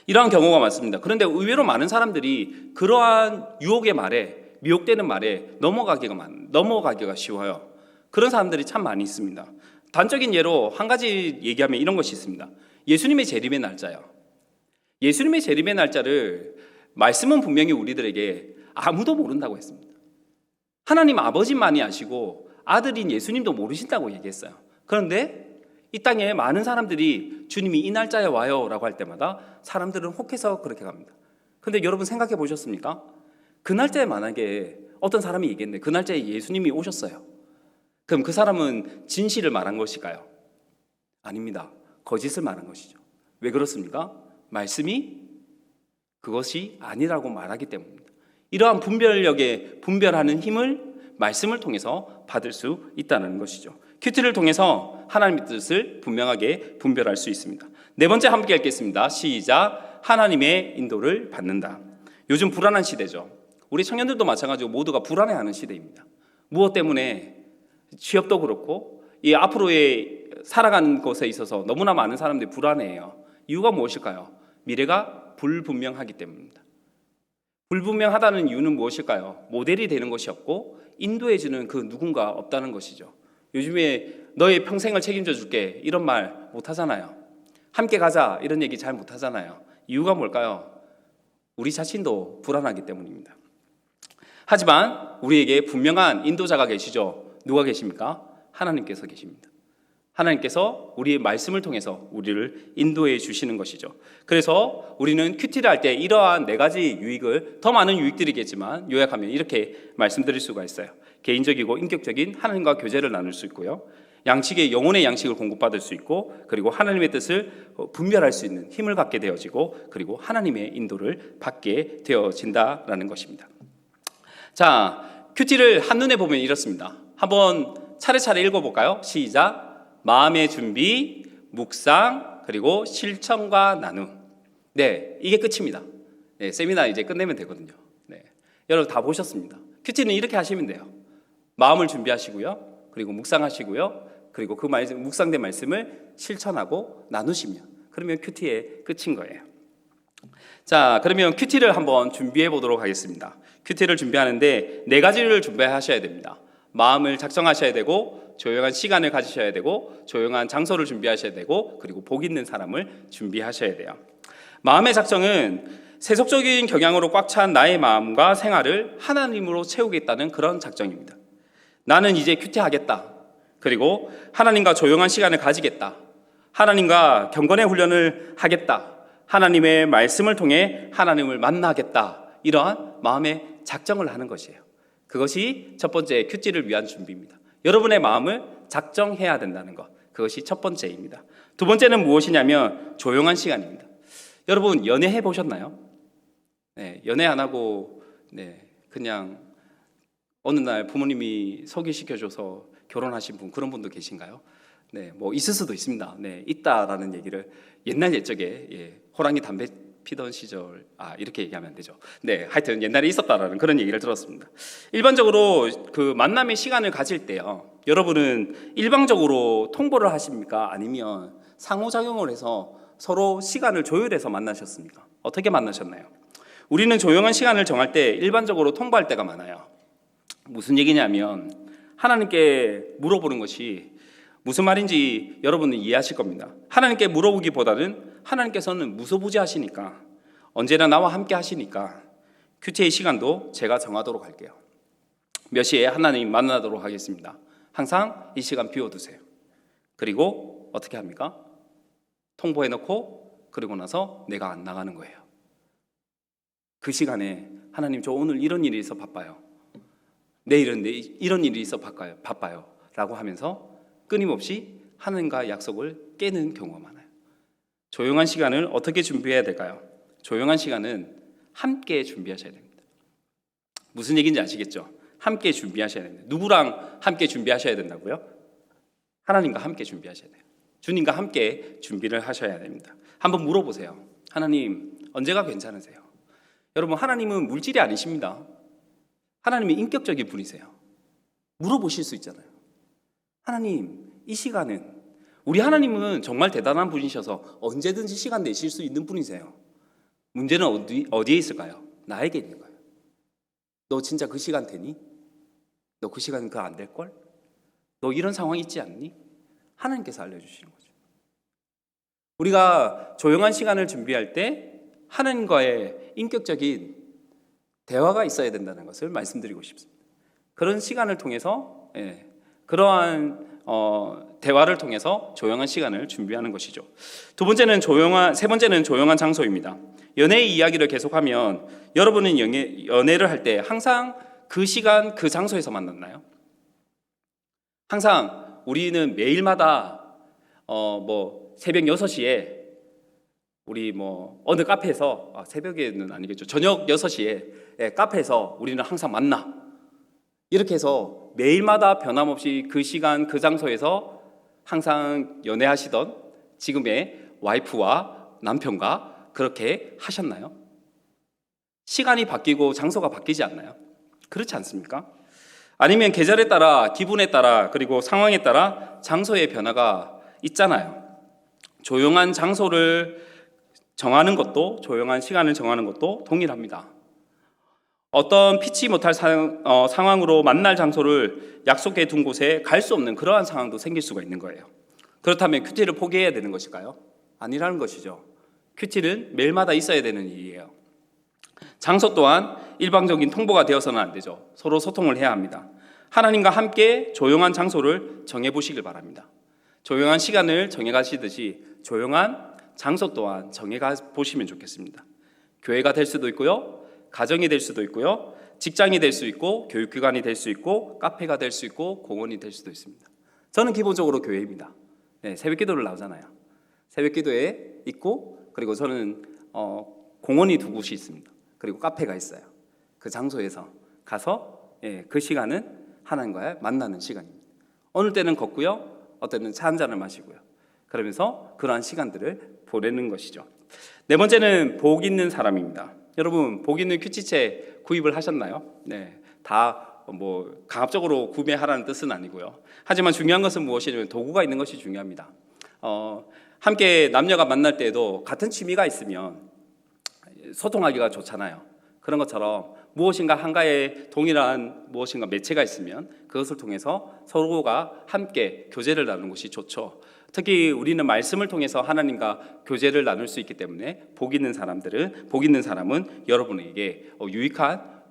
C: 이러한 경우가 많습니다. 그런데 의외로 많은 사람들이 그러한 유혹의 말에 미혹되는 말에 넘어가기가 쉬워요. 그런 사람들이 참 많이 있습니다. 단적인 예로 한 가지 얘기하면 이런 것이 있습니다. 예수님의 재림의 날짜요. 예수님의 재림의 날짜를 말씀은 분명히 우리들에게 아무도 모른다고 했습니다. 하나님 아버지만이 아시고 아들인 예수님도 모르신다고 얘기했어요. 그런데 이 땅에 많은 사람들이 주님이 이 날짜에 와요 라고 할 때마다 사람들은 혹해서 그렇게 갑니다. 그런데 여러분 생각해 보셨습니까? 그 날짜에 만약에 어떤 사람이 얘기했는데 그 날짜에 예수님이 오셨어요. 그럼 그 사람은 진실을 말한 것일까요? 아닙니다. 거짓을 말한 것이죠. 왜 그렇습니까? 말씀이 그것이 아니라고 말하기 때문입니다. 이러한 분별하는 힘을 말씀을 통해서 받을 수 있다는 것이죠. 큐티를 통해서 하나님의 뜻을 분명하게 분별할 수 있습니다. 네 번째 함께 읽겠습니다. 시작. 하나님의 인도를 받는다. 요즘 불안한 시대죠. 우리 청년들도 마찬가지고 모두가 불안해하는 시대입니다. 무엇 때문에? 취업도 그렇고 이 앞으로의 살아가는 것에 있어서 너무나 많은 사람들이 불안해해요. 이유가 무엇일까요? 미래가 불분명하기 때문입니다. 불분명하다는 이유는 무엇일까요? 모델이 되는 것이 없고 인도해주는 그 누군가 없다는 것이죠. 요즘에 너의 평생을 책임져 줄게 이런 말 못하잖아요. 함께 가자 이런 얘기 잘 못하잖아요. 이유가 뭘까요? 우리 자신도 불안하기 때문입니다. 하지만 우리에게 분명한 인도자가 계시죠. 누가 계십니까? 하나님께서 계십니다. 하나님께서 우리의 말씀을 통해서 우리를 인도해 주시는 것이죠. 그래서 우리는 큐티를 할 때 이러한 4가지 유익을, 더 많은 유익들이겠지만 요약하면 이렇게 말씀드릴 수가 있어요. 개인적이고 인격적인 하나님과 교제를 나눌 수 있고요. 영혼의 양식을 공급받을 수 있고, 그리고 하나님의 뜻을 분별할 수 있는 힘을 갖게 되어지고, 그리고 하나님의 인도를 받게 되어진다라는 것입니다. 자, 큐티를 한눈에 보면 이렇습니다. 한번 차례차례 읽어볼까요? 시작. 마음의 준비, 묵상, 그리고 실천과 나눔. 네, 이게 끝입니다. 네, 세미나 이제 끝내면 되거든요. 네, 여러분 다 보셨습니다. 큐티는 이렇게 하시면 돼요. 마음을 준비하시고요, 그리고 묵상하시고요, 그리고 그 묵상된 말씀을 실천하고 나누시면, 그러면 큐티의 끝인 거예요. 자, 그러면 큐티를 한번 준비해 보도록 하겠습니다. 큐티를 준비하는데 4가지를 준비하셔야 됩니다. 마음을 작성하셔야 되고, 조용한 시간을 가지셔야 되고, 조용한 장소를 준비하셔야 되고, 그리고 복 있는 사람을 준비하셔야 돼요. 마음의 작정은 세속적인 경향으로 꽉 찬 나의 마음과 생활을 하나님으로 채우겠다는 그런 작정입니다. 나는 이제 큐티하겠다. 그리고 하나님과 조용한 시간을 가지겠다. 하나님과 경건의 훈련을 하겠다. 하나님의 말씀을 통해 하나님을 만나겠다. 이러한 마음의 작정을 하는 것이에요. 그것이 첫 번째 큐티를 위한 준비입니다. 여러분의 마음을 작정해야 된다는 것. 그것이 첫 번째입니다. 두 번째는 무엇이냐면 조용한 시간입니다. 여러분 연애해 보셨나요? 네, 연애 안 하고 그냥 어느 날 부모님이 소개시켜줘서 결혼하신 분, 그런 분도 계신가요? 뭐 있을 수도 있습니다. 있다라는 얘기를 옛날 옛적에 호랑이 담배 피던 시절, 이렇게 얘기하면 안 되죠. 하여튼 옛날에 있었다라는 그런 얘기를 들었습니다. 일반적으로 그 만남의 시간을 가질 때요, 여러분은 일방적으로 통보를 하십니까? 아니면 상호작용을 해서 서로 시간을 조율해서 만나셨습니까? 어떻게 만나셨나요? 우리는 조용한 시간을 정할 때 일반적으로 통보할 때가 많아요. 무슨 얘기냐면 하나님께 물어보는 것이 무슨 말인지 여러분은 이해하실 겁니다. 하나님께 물어보기보다는 하나님께서는 무소부지하시니까, 언제나 나와 함께 하시니까 큐티의 시간도 제가 정하도록 할게요. 몇 시에 하나님 만나도록 하겠습니다. 항상 이 시간 비워두세요. 그리고 어떻게 합니까? 통보해놓고 그리고 나서 내가 안 나가는 거예요. 그 시간에 하나님, 저 오늘 이런 일이 있어 바빠요. 내일은 이런 일이 있어 바빠요 라고 하면서 끊임없이 하나님과 약속을 깨는 경우가 많아요. 조용한 시간을 어떻게 준비해야 될까요? 조용한 시간은 함께 준비하셔야 됩니다. 무슨 얘기인지 아시겠죠? 함께 준비하셔야 됩니다. 누구랑 함께 준비하셔야 된다고요? 하나님과 함께 준비하셔야 돼요. 주님과 함께 준비를 하셔야 됩니다. 한번 물어보세요. 하나님, 언제가 괜찮으세요? 여러분, 하나님은 물질이 아니십니다. 하나님은 인격적인 분이세요. 물어보실 수 있잖아요. 하나님, 이 시간은, 우리 하나님은 정말 대단한 분이셔서 언제든지 시간 내실 수 있는 분이세요. 문제는 어디에 있을까요? 나에게 있는 거예요. 너 진짜 그 시간 되니? 너 그 시간은 그거 안 될걸? 너 이런 상황 있지 않니? 하나님께서 알려주시는 거죠. 우리가 조용한 시간을 준비할 때 하나님과의 인격적인 대화가 있어야 된다는 것을 말씀드리고 싶습니다. 그런 시간을 통해서 그러한 대화를 통해서 조용한 시간을 준비하는 것이죠. 세 번째는 조용한 장소입니다. 연애의 이야기를 계속하면 여러분은 연애를 할 때 항상 그 시간 그 장소에서 만났나요? 항상 우리는 매일마다 새벽 6시에 우리 어느 카페에서, 새벽에는 아니겠죠, 저녁 6시에 카페에서 우리는 항상 만나. 이렇게 해서 매일마다 변함없이 그 시간 그 장소에서 항상 연애하시던 지금의 와이프와 남편과 그렇게 하셨나요? 시간이 바뀌고 장소가 바뀌지 않나요? 그렇지 않습니까? 아니면 계절에 따라, 기분에 따라, 그리고 상황에 따라 장소의 변화가 있잖아요. 조용한 장소를 정하는 것도, 조용한 시간을 정하는 것도 동일합니다. 어떤 피치 못할 상황으로 만날 장소를 약속해 둔 곳에 갈 수 없는 그러한 상황도 생길 수가 있는 거예요. 그렇다면 큐티를 포기해야 되는 것일까요? 아니라는 것이죠. 큐티는 매일마다 있어야 되는 일이에요. 장소 또한 일방적인 통보가 되어서는 안 되죠. 서로 소통을 해야 합니다. 하나님과 함께 조용한 장소를 정해보시길 바랍니다. 조용한 시간을 정해가시듯이 조용한 장소 또한 정해가 보시면 좋겠습니다. 교회가 될 수도 있고요, 가정이 될 수도 있고요, 직장이 될 수 있고, 교육기관이 될 수 있고, 카페가 될 수 있고, 공원이 될 수도 있습니다. 저는 기본적으로 교회입니다. 새벽기도를 나오잖아요. 새벽기도에 있고, 그리고 저는 공원이 두 곳이 있습니다. 그리고 카페가 있어요. 그 장소에서 가서 그 시간은 하나님과 만나는 시간입니다. 어느 때는 걷고요, 어떨 때는 차 한 잔을 마시고요. 그러면서 그러한 시간들을 보내는 것이죠. 네 번째는 복 있는 사람입니다. 여러분, 복 있는 큐티체 구입을 하셨나요? 다 강압적으로 구매하라는 뜻은 아니고요. 하지만 중요한 것은 무엇이냐면 도구가 있는 것이 중요합니다. 함께 남녀가 만날 때에도 같은 취미가 있으면 소통하기가 좋잖아요. 그런 것처럼 무엇인가 한가에 동일한 무엇인가 매체가 있으면 그것을 통해서 서로가 함께 교제를 나누는 것이 좋죠. 특히 우리는 말씀을 통해서 하나님과 교제를 나눌 수 있기 때문에 복 있는 사람은 여러분에게 유익한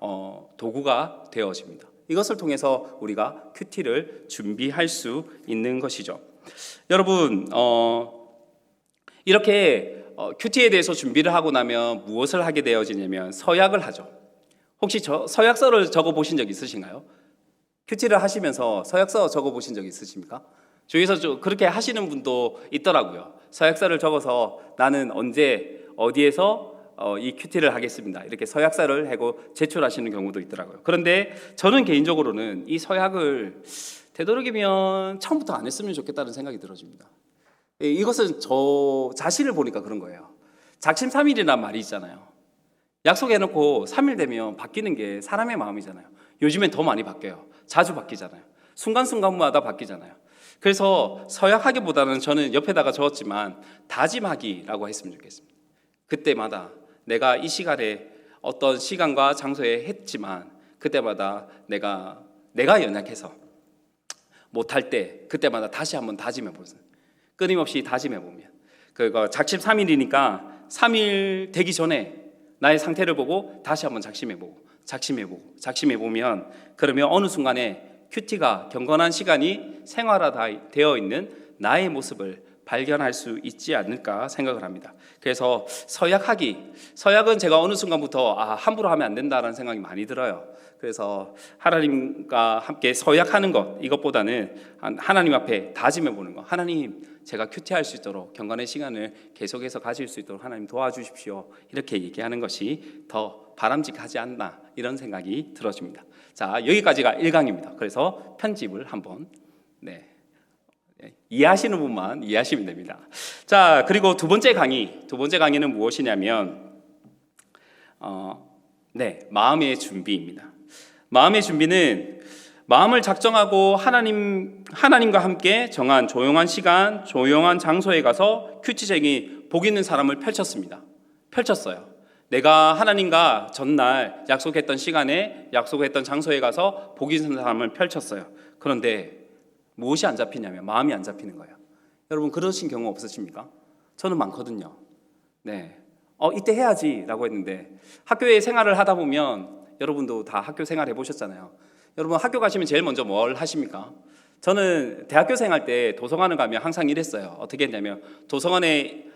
C: 도구가 되어집니다. 이것을 통해서 우리가 큐티를 준비할 수 있는 것이죠. 여러분, 이렇게 큐티에 대해서 준비를 하고 나면 무엇을 하게 되어지냐면 서약을 하죠. 혹시 서약서를 적어 보신 적 있으신가요? 큐티를 하시면서 서약서 적어보신 적 있으십니까? 주위에서 그렇게 하시는 분도 있더라고요. 서약서를 적어서 나는 언제 어디에서 이 큐티를 하겠습니다, 이렇게 서약서를 하고 제출하시는 경우도 있더라고요. 그런데 저는 개인적으로는 이 서약을 되도록이면 처음부터 안 했으면 좋겠다는 생각이 들어집니다. 이것은 저 자신을 보니까 그런 거예요. 작심삼일이란 말이 있잖아요. 약속해놓고 3일 되면 바뀌는 게 사람의 마음이잖아요. 요즘엔 더 많이 바뀌어요. 자주 바뀌잖아요. 순간순간마다 바뀌잖아요. 그래서 서약하기보다는 저는 옆에다가 적었지만 다짐하기라고 했으면 좋겠습니다. 그때마다 내가 이 시간에 어떤 시간과 장소에 했지만 그때마다 내가 연약해서 못할 때 그때마다 다시 한번 다짐해 보세요. 끊임없이 다짐해 보면 그거 작심 삼일이니까 3일 되기 전에 나의 상태를 보고 다시 한번 작심해 보면 그러면 어느 순간에 큐티가 경건한 시간이 생활화되어 있는 나의 모습을 발견할 수 있지 않을까 생각을 합니다. 그래서 서약은 제가 어느 순간부터 함부로 하면 안 된다는 생각이 많이 들어요. 그래서 하나님과 함께 서약하는 것, 이것보다는 하나님 앞에 다짐해 보는 것. 하나님, 제가 큐티할 수 있도록 경건의 시간을 계속해서 가질 수 있도록 하나님 도와주십시오, 이렇게 얘기하는 것이 더 바람직하지 않나, 이런 생각이 들어집니다. 자, 여기까지가 1강입니다. 그래서 편집을 한번 이해하시는 분만 이해하시면 됩니다. 자, 그리고 두 번째 강의는 무엇이냐면 마음의 준비입니다. 마음의 준비는 마음을 작정하고 하나님과 함께 정한 조용한 시간, 조용한 장소에 가서 큐티쟁이 복 있는 사람을 펼쳤어요. 내가 하나님과 전날 약속했던 시간에 약속했던 장소에 가서 복 있는 사람을 펼쳤어요. 그런데 무엇이 안 잡히냐면 마음이 안 잡히는 거예요. 여러분 그러신 경우 없으십니까? 저는 많거든요. 이때 해야지라고 했는데 학교에 생활을 하다 보면 여러분도 다 학교 생활 해보셨잖아요. 여러분 학교 가시면 제일 먼저 뭘 하십니까? 저는 대학교 생활 때 도서관을 가면 항상 이랬어요. 어떻게 했냐면 도서관에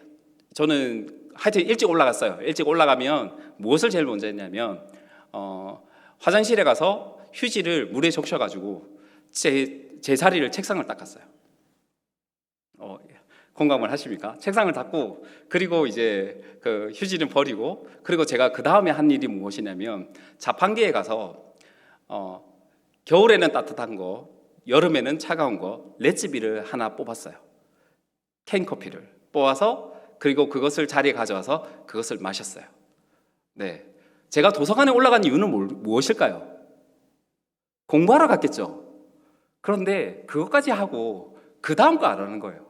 C: 저는 하여튼 일찍 올라갔어요. 일찍 올라가면 무엇을 제일 먼저 했냐면 화장실에 가서 휴지를 물에 적셔가지고 제 자리를 책상을 닦았어요. 공감을 하십니까? 책상을 닦고 그리고 이제 그 휴지는 버리고 그리고 제가 그 다음에 한 일이 무엇이냐면 자판기에 가서 겨울에는 따뜻한 거, 여름에는 차가운 거, 레츠비를 하나 뽑았어요. 캔커피를 뽑아서 그리고 그것을 자리에 가져와서 그것을 마셨어요. 제가 도서관에 올라간 이유는 무엇일까요? 공부하러 갔겠죠. 그런데 그것까지 하고 그 다음 거 안 하는 거예요.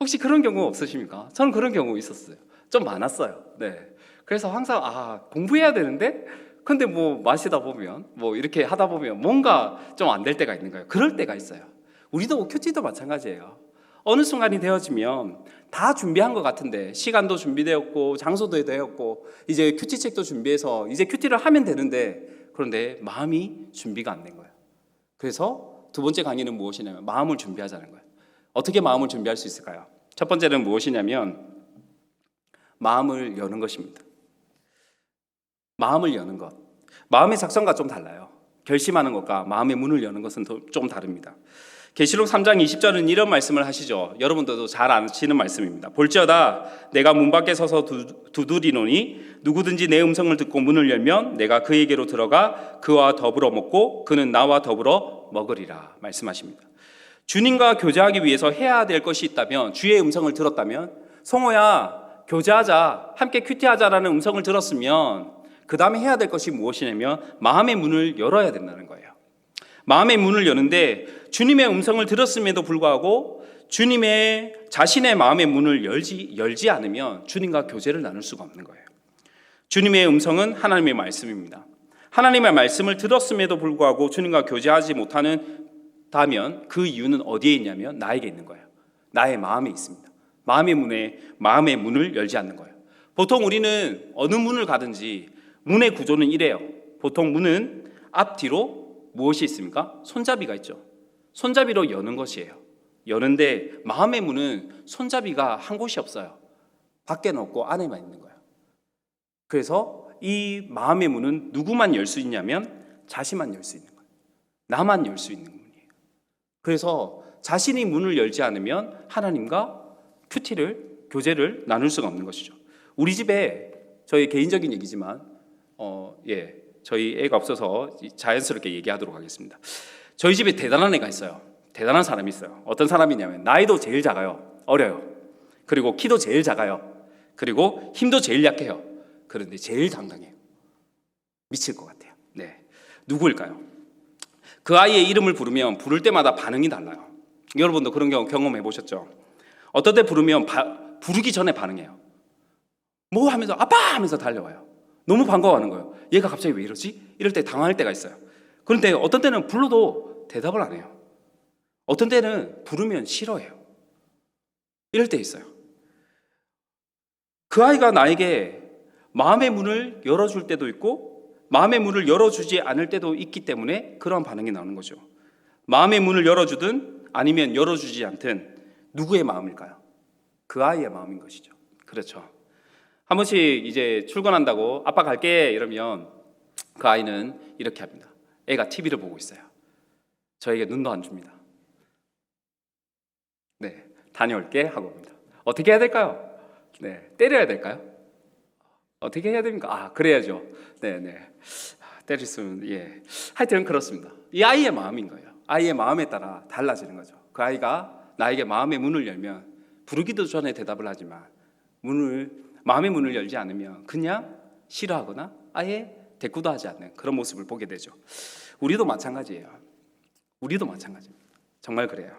C: 혹시 그런 경우 없으십니까? 저는 그런 경우 있었어요. 좀 많았어요. 그래서 항상 공부해야 되는데 근데 마시다 보면 이렇게 하다 보면 뭔가 좀 안 될 때가 있는 거예요. 그럴 때가 있어요. 우리도 큐티도 마찬가지예요. 어느 순간이 되어지면 다 준비한 것 같은데 시간도 준비되었고 장소도 되었고 이제 큐티책도 준비해서 이제 큐티를 하면 되는데 그런데 마음이 준비가 안 된 거예요. 그래서 두 번째 강의는 무엇이냐면 마음을 준비하자는 거예요. 어떻게 마음을 준비할 수 있을까요? 첫 번째는 무엇이냐면 마음을 여는 것입니다. 마음을 여는 것. 마음의 작성과 좀 달라요. 결심하는 것과 마음의 문을 여는 것은 좀 다릅니다. 계시록 3장 20절은 이런 말씀을 하시죠. 여러분들도 잘 아시는 말씀입니다. 볼지어다 내가 문 밖에 서서 두드리노니 누구든지 내 음성을 듣고 문을 열면 내가 그에게로 들어가 그와 더불어 먹고 그는 나와 더불어 먹으리라 말씀하십니다. 주님과 교제하기 위해서 해야 될 것이 있다면 주의 음성을 들었다면 성호야 교제하자 함께 큐티하자라는 음성을 들었으면 그 다음에 해야 될 것이 무엇이냐면 마음의 문을 열어야 된다는 거예요. 마음의 문을 여는데 주님의 음성을 들었음에도 불구하고 주님의 자신의 마음의 문을 열지 않으면 주님과 교제를 나눌 수가 없는 거예요. 주님의 음성은 하나님의 말씀입니다. 하나님의 말씀을 들었음에도 불구하고 주님과 교제하지 못하다면 그 이유는 어디에 있냐면 나에게 있는 거예요. 나의 마음에 있습니다. 마음의 문을 열지 않는 거예요. 보통 우리는 어느 문을 가든지 문의 구조는 이래요. 보통 문은 앞뒤로 무엇이 있습니까? 손잡이가 있죠. 손잡이로 여는 것이에요. 여는데 마음의 문은 손잡이가 한 곳이 없어요. 밖에는 없고 안에만 있는 거예요. 그래서 이 마음의 문은 누구만 열 수 있냐면 자신만 열 수 있는 거예요. 나만 열 수 있는 문이에요. 그래서 자신이 문을 열지 않으면 하나님과 교제를 나눌 수가 없는 것이죠. 우리 집에 저희 개인적인 얘기지만 저희 애가 없어서 자연스럽게 얘기하도록 하겠습니다. 저희 집에 대단한 애가 있어요. 대단한 사람이 있어요. 어떤 사람이냐면 나이도 제일 작아요. 어려요. 그리고 키도 제일 작아요. 그리고 힘도 제일 약해요. 그런데 제일 당당해요. 미칠 것 같아요. 네, 누구일까요? 그 아이의 이름을 부르면 부를 때마다 반응이 달라요. 여러분도 그런 경우 경험해 보셨죠? 어떤 때 부르면 부르기 전에 반응해요. 뭐 하면서 아빠 하면서 달려와요. 너무 반가워하는 거예요. 얘가 갑자기 왜 이러지? 이럴 때 당황할 때가 있어요. 그런데 어떤 때는 불러도 대답을 안 해요. 어떤 때는 부르면 싫어해요. 이럴 때 있어요. 그 아이가 나에게 마음의 문을 열어줄 때도 있고 마음의 문을 열어주지 않을 때도 있기 때문에 그런 반응이 나오는 거죠. 마음의 문을 열어주든 아니면 열어주지 않든 누구의 마음일까요? 그 아이의 마음인 것이죠. 그렇죠. 한 번씩 이제 출근한다고 아빠 갈게 이러면 그 아이는 이렇게 합니다. 애가 TV를 보고 있어요. 저에게 눈도 안 줍니다. 네, 다녀올게 하고 옵니다. 어떻게 해야 될까요? 네, 때려야 될까요? 어떻게 해야 됩니까? 그래야죠. 네네. 때릴 수는 하여튼 그렇습니다. 이 아이의 마음인 거예요. 아이의 마음에 따라 달라지는 거죠. 그 아이가 나에게 마음의 문을 열면 부르기도 전에 대답을 하지만 마음의 문을 열지 않으면 그냥 싫어하거나 아예 대꾸도 하지 않는 그런 모습을 보게 되죠. 우리도 마찬가지예요. 우리도 마찬가지입니다. 정말 그래요.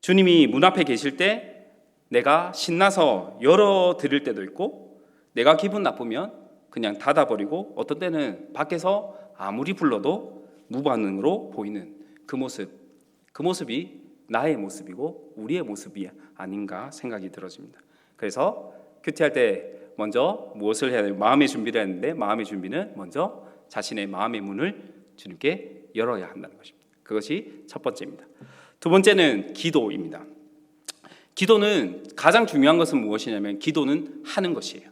C: 주님이 문 앞에 계실 때 내가 신나서 열어드릴 때도 있고 내가 기분 나쁘면 그냥 닫아버리고 어떤 때는 밖에서 아무리 불러도 무반응으로 보이는 그 모습이 나의 모습이고 우리의 모습이 아닌가 생각이 들어집니다. 그래서 큐티할 때 먼저 무엇을 해야 돼요? 마음의 준비를 했는데 마음의 준비는 먼저 자신의 마음의 문을 주님께 열어야 한다는 것입니다. 그것이 첫 번째입니다. 두 번째는 기도입니다. 기도는 가장 중요한 것은 무엇이냐면 기도는 하는 것이에요.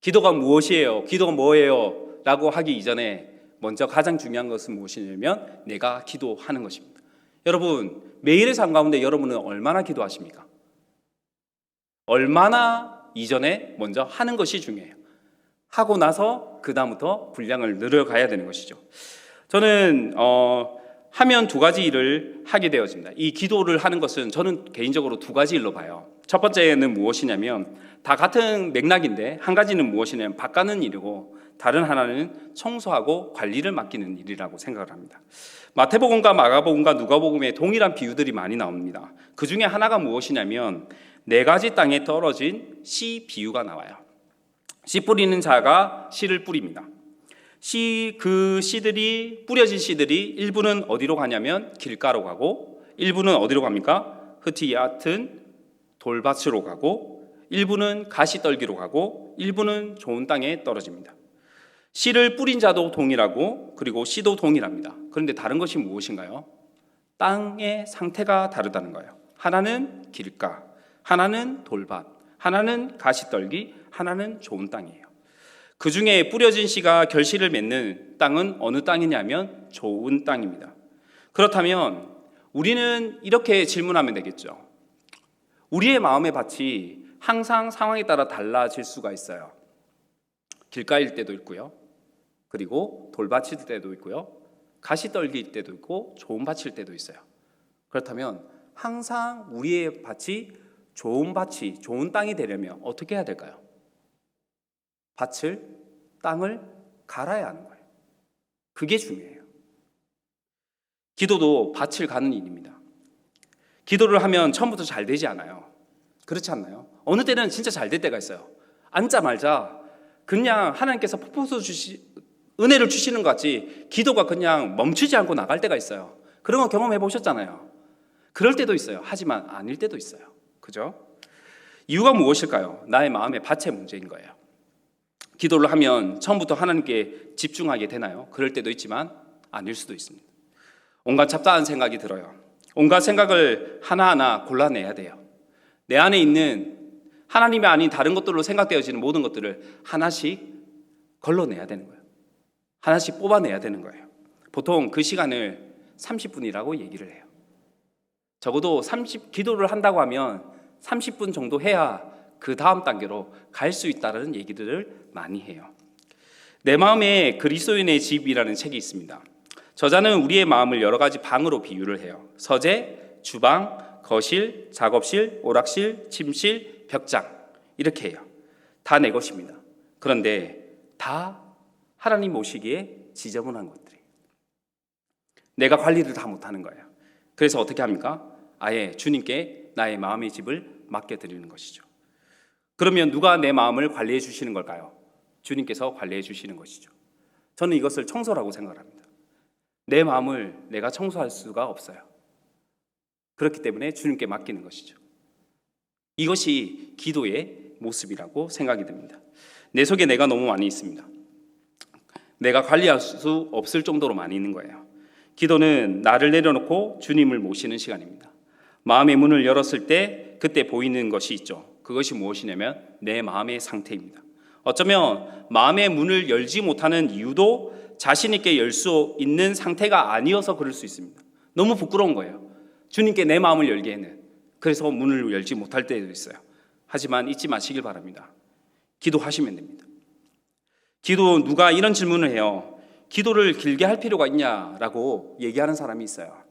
C: 기도가 무엇이에요? 기도가 뭐예요? 라고 하기 이전에 먼저 가장 중요한 것은 무엇이냐면 내가 기도하는 것입니다. 여러분 매일의 삶 가운데 여러분은 얼마나 기도하십니까? 얼마나 이전에 먼저 하는 것이 중요해요. 하고 나서 그 다음부터 분량을 늘어가야 되는 것이죠. 저는 하면 두 가지 일을 하게 되어집니다. 이 기도를 하는 것은 저는 개인적으로 두 가지 일로 봐요. 첫 번째는 무엇이냐면 다 같은 맥락인데 한 가지는 무엇이냐면 바꾸는 일이고 다른 하나는 청소하고 관리를 맡기는 일이라고 생각을 합니다. 마태복음과 마가복음과 누가복음에 동일한 비유들이 많이 나옵니다. 그 중에 하나가 무엇이냐면 4가지 땅에 떨어진 씨 비유가 나와요. 씨 뿌리는 자가 씨를 뿌립니다. 그 씨들이 뿌려진 씨들이 일부는 어디로 가냐면 길가로 가고 일부는 어디로 갑니까? 흙이 얕은 돌밭으로 가고 일부는 가시떨기로 가고 일부는 좋은 땅에 떨어집니다. 씨를 뿌린 자도 동일하고 그리고 씨도 동일합니다. 그런데 다른 것이 무엇인가요? 땅의 상태가 다르다는 거예요. 하나는 길가, 하나는 돌밭, 하나는 가시떨기, 하나는 좋은 땅이에요. 그 중에 뿌려진 씨가 결실을 맺는 땅은 어느 땅이냐면 좋은 땅입니다. 그렇다면 우리는 이렇게 질문하면 되겠죠. 우리의 마음의 밭이 항상 상황에 따라 달라질 수가 있어요. 길가일 때도 있고요. 그리고 돌밭일 때도 있고요. 가시떨기일 때도 있고 좋은 밭일 때도 있어요. 그렇다면 항상 우리의 밭이 좋은 밭이 좋은 땅이 되려면 어떻게 해야 될까요? 땅을 갈아야 하는 거예요. 그게 중요해요. 기도도 밭을 가는 일입니다. 기도를 하면 처음부터 잘 되지 않아요. 그렇지 않나요? 어느 때는 진짜 잘 될 때가 있어요. 앉자마자 그냥 하나님께서 폭포수 은혜를 주시는 것 같이 기도가 그냥 멈추지 않고 나갈 때가 있어요. 그런 거 경험해 보셨잖아요. 그럴 때도 있어요. 하지만 아닐 때도 있어요. 그죠? 이유가 무엇일까요? 나의 마음의 밭의 문제인 거예요. 기도를 하면 처음부터 하나님께 집중하게 되나요? 그럴 때도 있지만 아닐 수도 있습니다. 온갖 잡다한 생각이 들어요. 온갖 생각을 하나하나 골라내야 돼요. 내 안에 있는 하나님이 아닌 다른 것들로 생각되어지는 모든 것들을 하나씩 걸러내야 되는 거예요. 하나씩 뽑아내야 되는 거예요. 보통 그 시간을 30분이라고 얘기를 해요. 적어도 기도를 한다고 하면 30분 정도 해야 그 다음 단계로 갈 수 있다는 얘기들을 많이 해요. 내 마음에 그리스도인의 집이라는 책이 있습니다. 저자는 우리의 마음을 여러 가지 방으로 비유를 해요. 서재, 주방, 거실, 작업실, 오락실, 침실, 벽장 이렇게 해요. 다 내 것입니다. 그런데 다 하나님 모시기에 지저분한 것들이에요. 내가 관리를 다 못하는 거예요. 그래서 어떻게 합니까? 아예 주님께 나의 마음의 집을 맡겨드리는 것이죠. 그러면 누가 내 마음을 관리해 주시는 걸까요? 주님께서 관리해 주시는 것이죠. 저는 이것을 청소라고 생각합니다. 내 마음을 내가 청소할 수가 없어요. 그렇기 때문에 주님께 맡기는 것이죠. 이것이 기도의 모습이라고 생각이 듭니다. 내 속에 내가 너무 많이 있습니다. 내가 관리할 수 없을 정도로 많이 있는 거예요. 기도는 나를 내려놓고 주님을 모시는 시간입니다. 마음의 문을 열었을 때 그때 보이는 것이 있죠. 그것이 무엇이냐면 내 마음의 상태입니다. 어쩌면 마음의 문을 열지 못하는 이유도 자신 있게 열 수 있는 상태가 아니어서 그럴 수 있습니다. 너무 부끄러운 거예요. 주님께 내 마음을 열기에는. 그래서 문을 열지 못할 때도 있어요. 하지만 잊지 마시길 바랍니다. 기도하시면 됩니다. 기도 누가 이런 질문을 해요. 기도를 길게 할 필요가 있냐라고 얘기하는 사람이 있어요.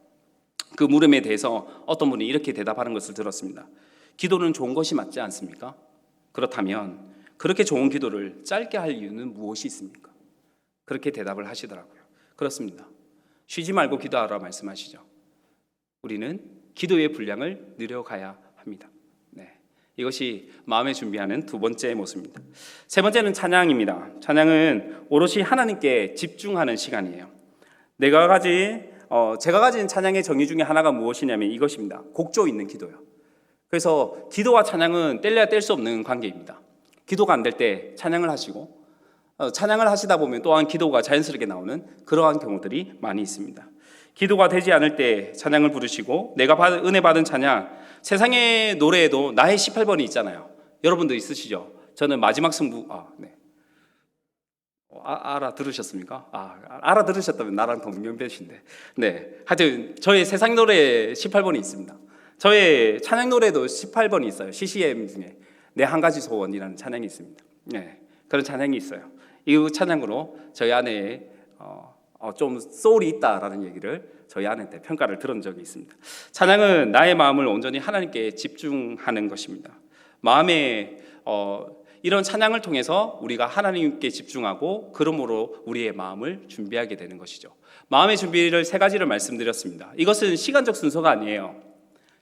C: 그 물음에 대해서 어떤 분이 이렇게 대답하는 것을 들었습니다. 기도는 좋은 것이 맞지 않습니까? 그렇다면 그렇게 좋은 기도를 짧게 할 이유는 무엇이 있습니까? 그렇게 대답을 하시더라고요. 그렇습니다. 쉬지 말고 기도하라 말씀하시죠. 우리는 기도의 분량을 늘려가야 합니다. 이것이 마음의 준비하는 두 번째 모습입니다. 세 번째는 찬양입니다. 찬양은 오롯이 하나님께 집중하는 시간이에요. 제가 가진 찬양의 정의 중에 하나가 무엇이냐면 이것입니다. 곡조 있는 기도요. 그래서 기도와 찬양은 뗄래야 뗄 수 없는 관계입니다. 기도가 안 될 때 찬양을 하시고 찬양을 하시다 보면 또한 기도가 자연스럽게 나오는 그러한 경우들이 많이 있습니다. 기도가 되지 않을 때 찬양을 부르시고 내가 은혜 받은 찬양, 세상의 노래에도 나의 18번이 있잖아요. 여러분도 있으시죠? 저는 마지막 승부 알아들으셨습니까? 알아들으셨다면 나랑 동년배신데. 하여튼 저의 세상 노래에 18번이 있습니다. 저의 찬양 노래도 18번이 있어요. CCM 중에 내 한 가지 소원이라는 찬양이 있습니다. 그런 찬양이 있어요. 이 찬양으로 저희 아내의 좀 소울이 있다라는 얘기를 저희 아내한테 평가를 들은 적이 있습니다. 찬양은 나의 마음을 온전히 하나님께 집중하는 것입니다. 마음에 이런 찬양을 통해서 우리가 하나님께 집중하고 그러므로 우리의 마음을 준비하게 되는 것이죠. 마음의 준비를 세 가지를 말씀드렸습니다. 이것은 시간적 순서가 아니에요.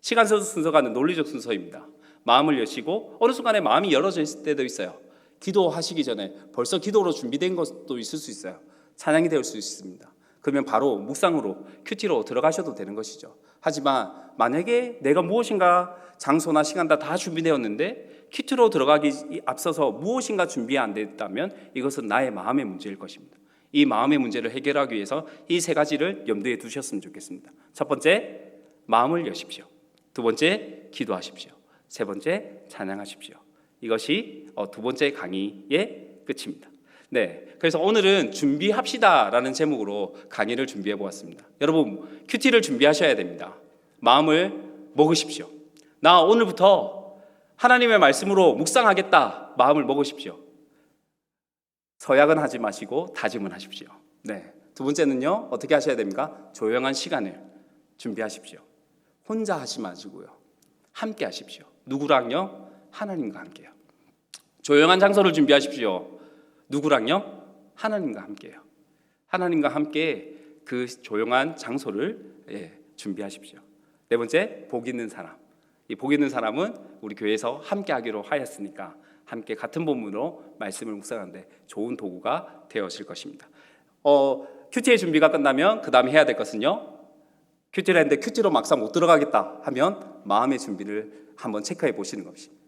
C: 시간적 순서가 아니라 논리적 순서입니다. 마음을 여시고 어느 순간에 마음이 열어져 있을 때도 있어요. 기도하시기 전에 벌써 기도로 준비된 것도 있을 수 있어요. 찬양이 될 수 있습니다. 그러면 바로 묵상으로 큐티로 들어가셔도 되는 것이죠. 하지만 만약에 내가 무엇인가 장소나 시간 다 준비되었는데 큐티로 들어가기 앞서서 무엇인가 준비 안 됐다면 이것은 나의 마음의 문제일 것입니다. 이 마음의 문제를 해결하기 위해서 이 세 가지를 염두에 두셨으면 좋겠습니다. 첫 번째, 마음을 여십시오. 두 번째, 기도하십시오. 세 번째, 찬양하십시오. 이것이 두 번째 강의의 끝입니다. 그래서 오늘은 준비합시다라는 제목으로 강의를 준비해 보았습니다. 여러분, 큐티를 준비하셔야 됩니다. 마음을 먹으십시오. 나 오늘부터 하나님의 말씀으로 묵상하겠다. 마음을 먹으십시오. 서약은 하지 마시고 다짐은 하십시오. 두 번째는요, 어떻게 하셔야 됩니까? 조용한 시간을 준비하십시오. 혼자 하지 마시고요, 함께 하십시오. 누구랑요? 하나님과 함께요. 조용한 장소를 준비하십시오. 누구랑요? 하나님과 함께요. 하나님과 함께 그 조용한 장소를 준비하십시오. 네 번째, 복 있는 사람. 이 복 있는 사람은 우리 교회에서 함께 하기로 하였으니까 함께 같은 본문으로 말씀을 묵상하는데 좋은 도구가 되어질 것입니다. 큐티의 준비가 끝나면 그 다음에 해야 될 것은요, 큐티를 했는데 큐티로 막상 못 들어가겠다 하면 마음의 준비를 한번 체크해 보시는 것입니다.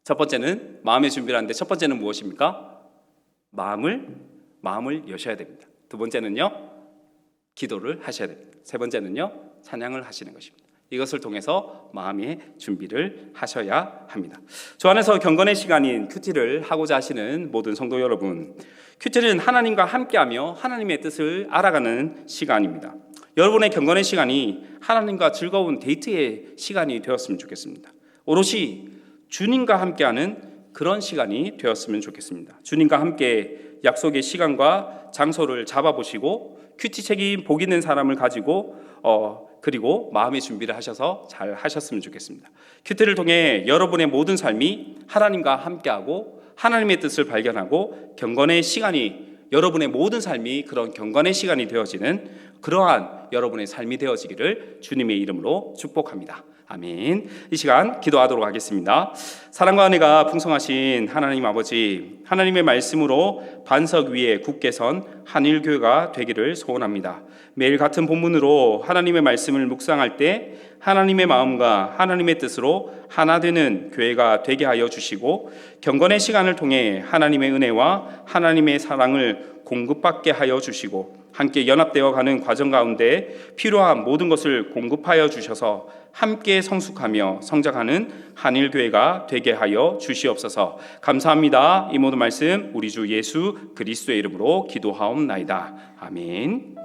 C: 첫 번째는 마음의 준비를 하는데 첫 번째는 무엇입니까? 마음을 여셔야 됩니다. 두 번째는요, 기도를 하셔야 됩니다. 세 번째는요, 찬양을 하시는 것입니다. 이것을 통해서 마음의 준비를 하셔야 합니다. 주 안에서 경건의 시간인 큐티를 하고자 하시는 모든 성도 여러분, 큐티는 하나님과 함께하며 하나님의 뜻을 알아가는 시간입니다. 여러분의 경건의 시간이 하나님과 즐거운 데이트의 시간이 되었으면 좋겠습니다. 오롯이 주님과 함께하는 그런 시간이 되었으면 좋겠습니다. 주님과 함께 약속의 시간과 장소를 잡아보시고 큐티 책임 복 있는 사람을 가지고 그리고 마음의 준비를 하셔서 잘 하셨으면 좋겠습니다. 큐티를 통해 여러분의 모든 삶이 하나님과 함께하고 하나님의 뜻을 발견하고 경건의 시간이 여러분의 모든 삶이 그런 경건의 시간이 되어지는 그러한 여러분의 삶이 되어지기를 주님의 이름으로 축복합니다. 아멘. 이 시간 기도하도록 하겠습니다. 사랑과 은혜가 풍성하신 하나님 아버지, 하나님의 말씀으로 반석 위에 굳게 선 한일교회가 되기를 소원합니다. 매일 같은 본문으로 하나님의 말씀을 묵상할 때 하나님의 마음과 하나님의 뜻으로 하나 되는 교회가 되게 하여 주시고 경건의 시간을 통해 하나님의 은혜와 하나님의 사랑을 공급받게 하여 주시고 함께 연합되어 가는 과정 가운데 필요한 모든 것을 공급하여 주셔서 함께 성숙하며 성장하는 한일교회가 되게 하여 주시옵소서. 감사합니다. 이 모든 말씀 우리 주 예수 그리스도의 이름으로 기도하옵나이다. 아멘.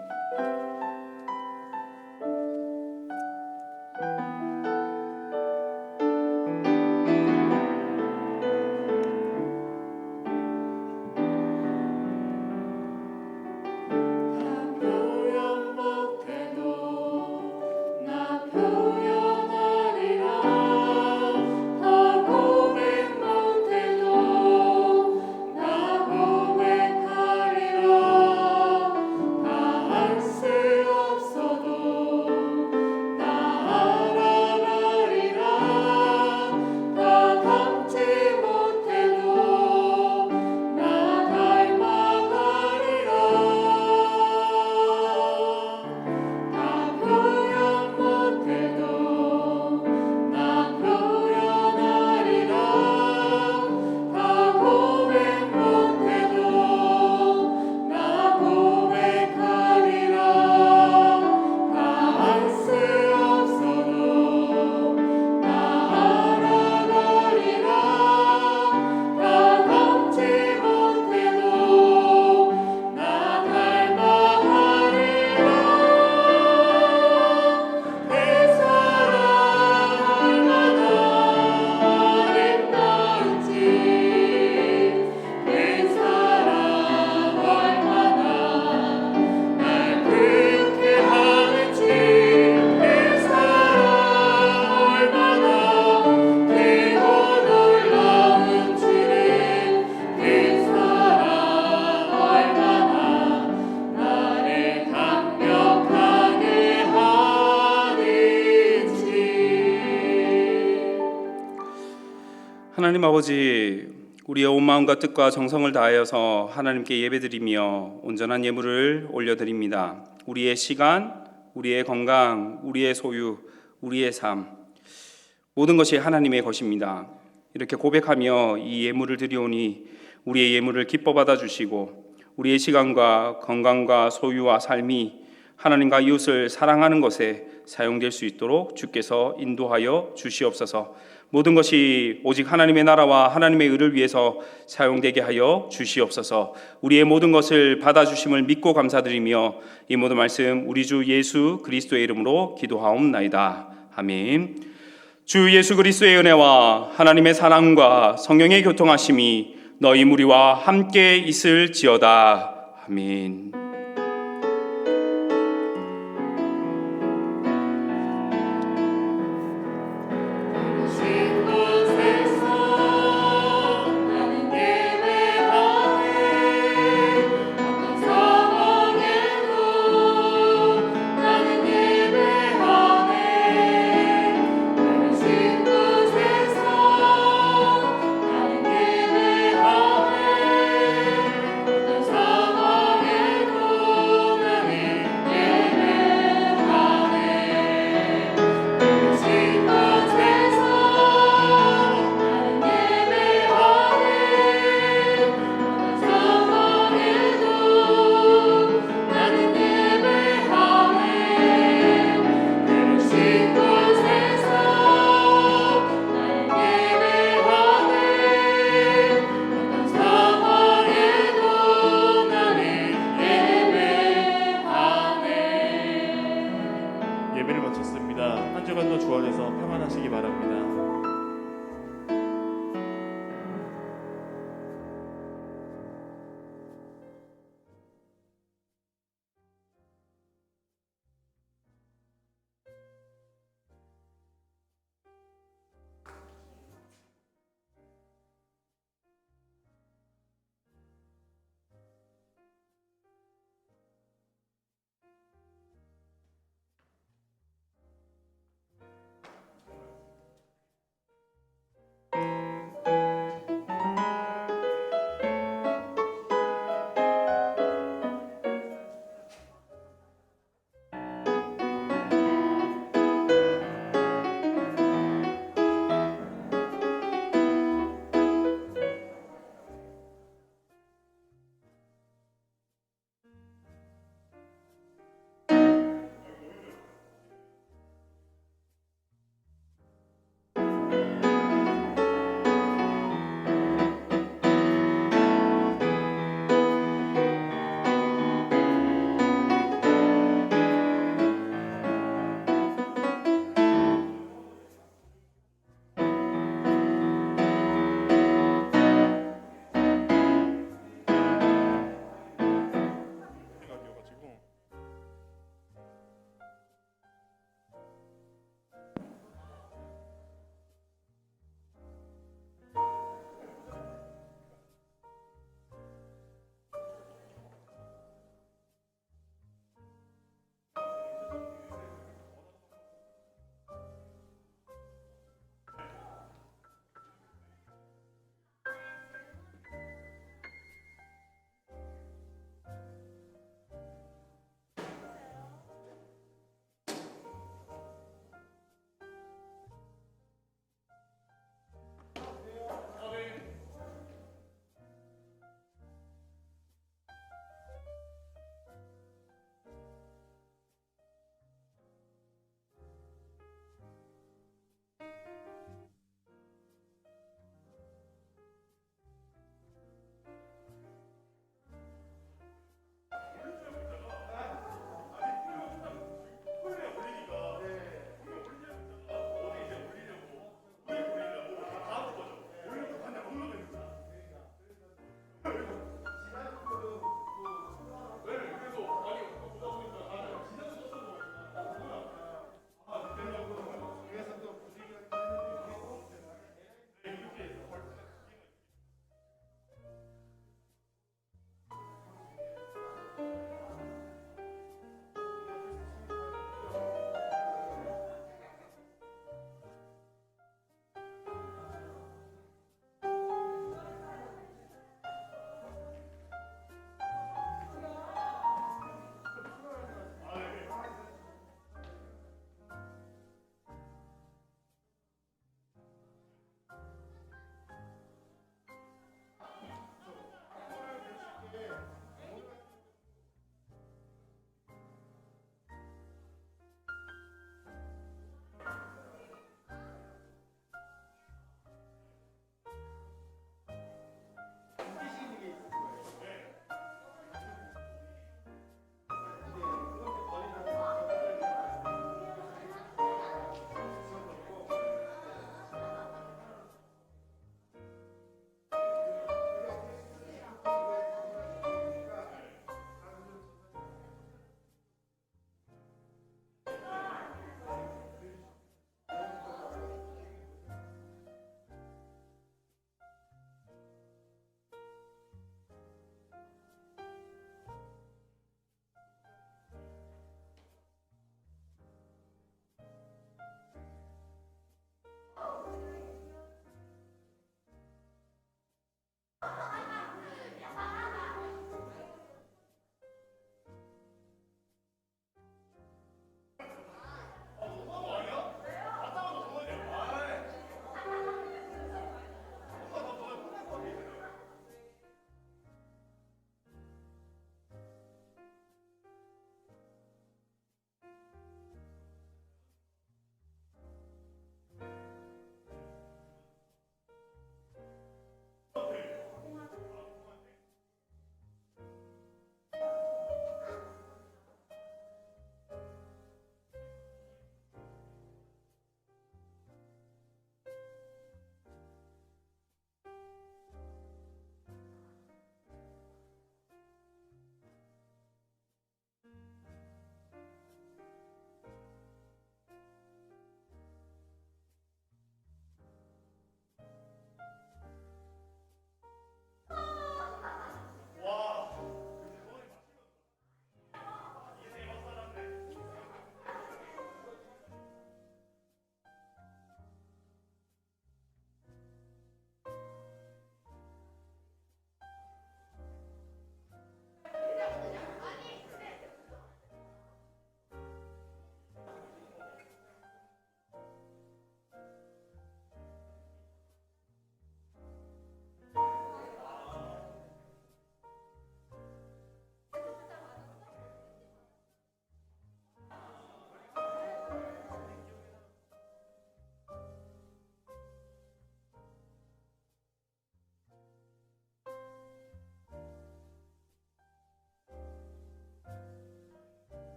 C: 하나님 아버지, 우리의 온 마음과 뜻과 정성을 다하여서 하나님께 예배드리며 온전한 예물을 올려드립니다. 우리의 시간, 우리의 건강, 우리의 소유, 우리의 삶, 모든 것이 하나님의 것입니다. 이렇게 고백하며 이 예물을 드리오니 우리의 예물을 기뻐 받아주시고 우리의 시간과 건강과 소유와 삶이 하나님과 이웃을 사랑하는 것에 사용될 수 있도록 주께서 인도하여 주시옵소서. 모든 것이 오직 하나님의 나라와 하나님의 의를 위해서 사용되게 하여 주시옵소서. 우리의 모든 것을 받아주심을 믿고 감사드리며 이 모든 말씀 우리 주 예수 그리스도의 이름으로 기도하옵나이다. 아멘. 주 예수 그리스도의 은혜와 하나님의 사랑과 성령의 교통하심이 너희 무리와 함께 있을지어다. 아멘.
D: 나는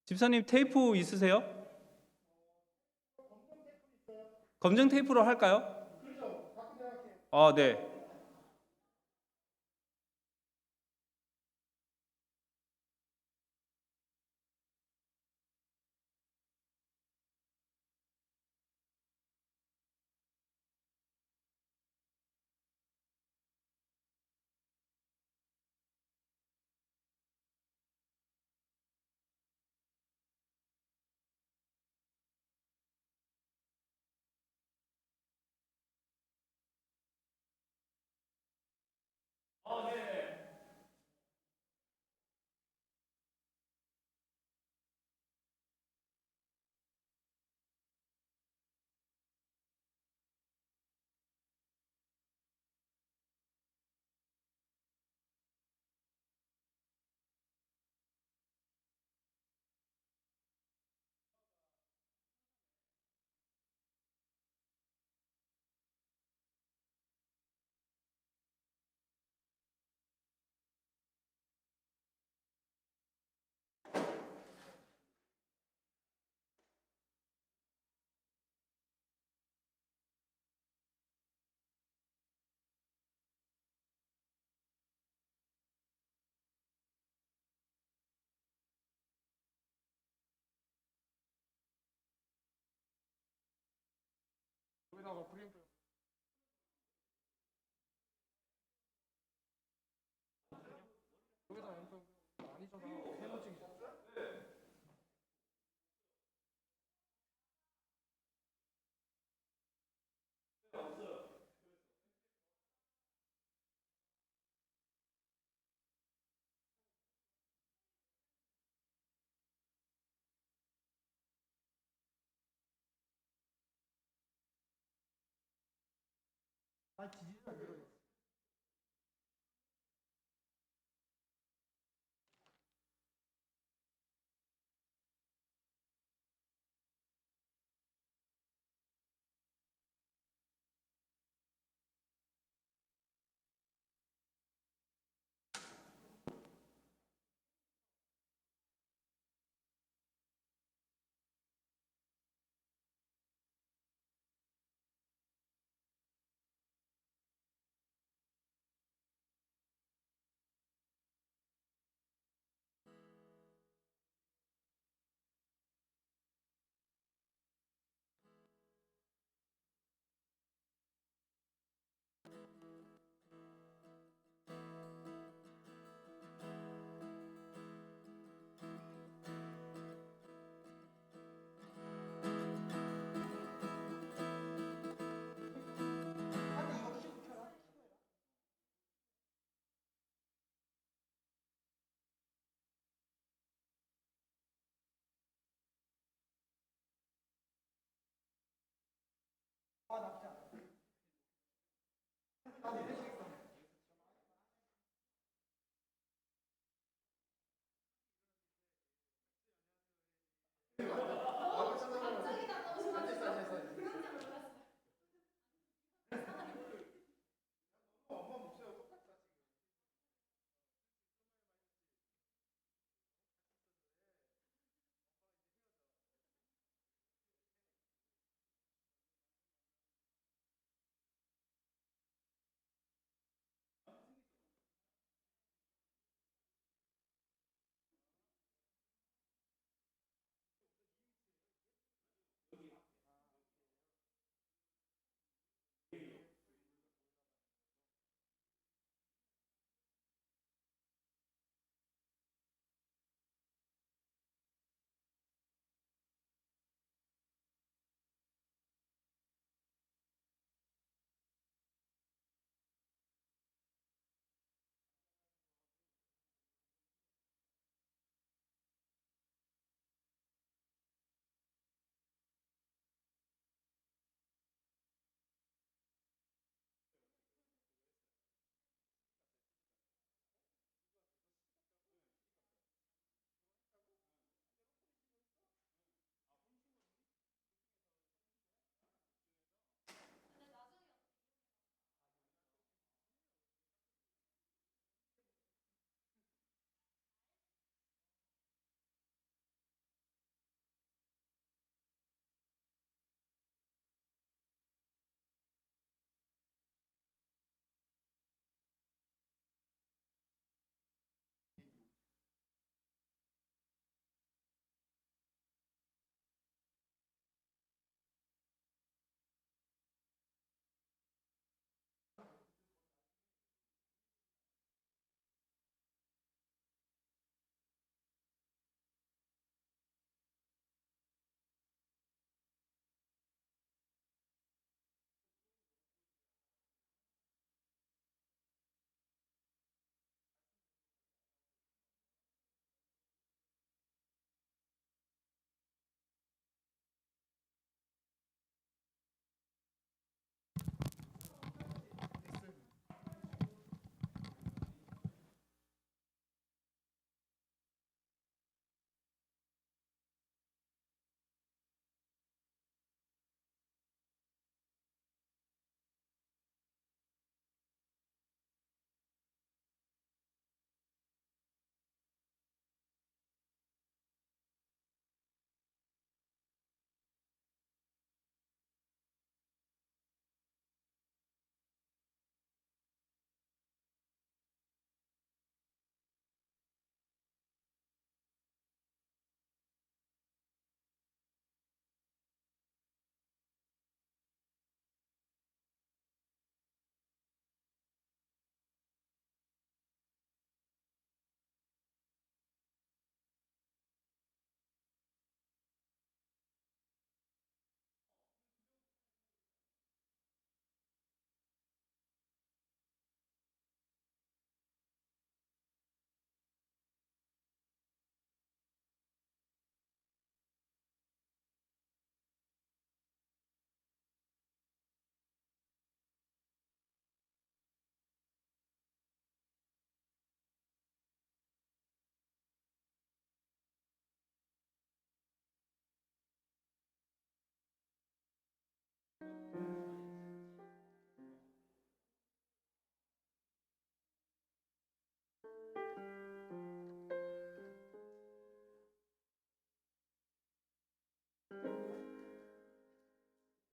D: 집사님 테이프 있으세요? 검정 테이프로 할까요? 아, 네.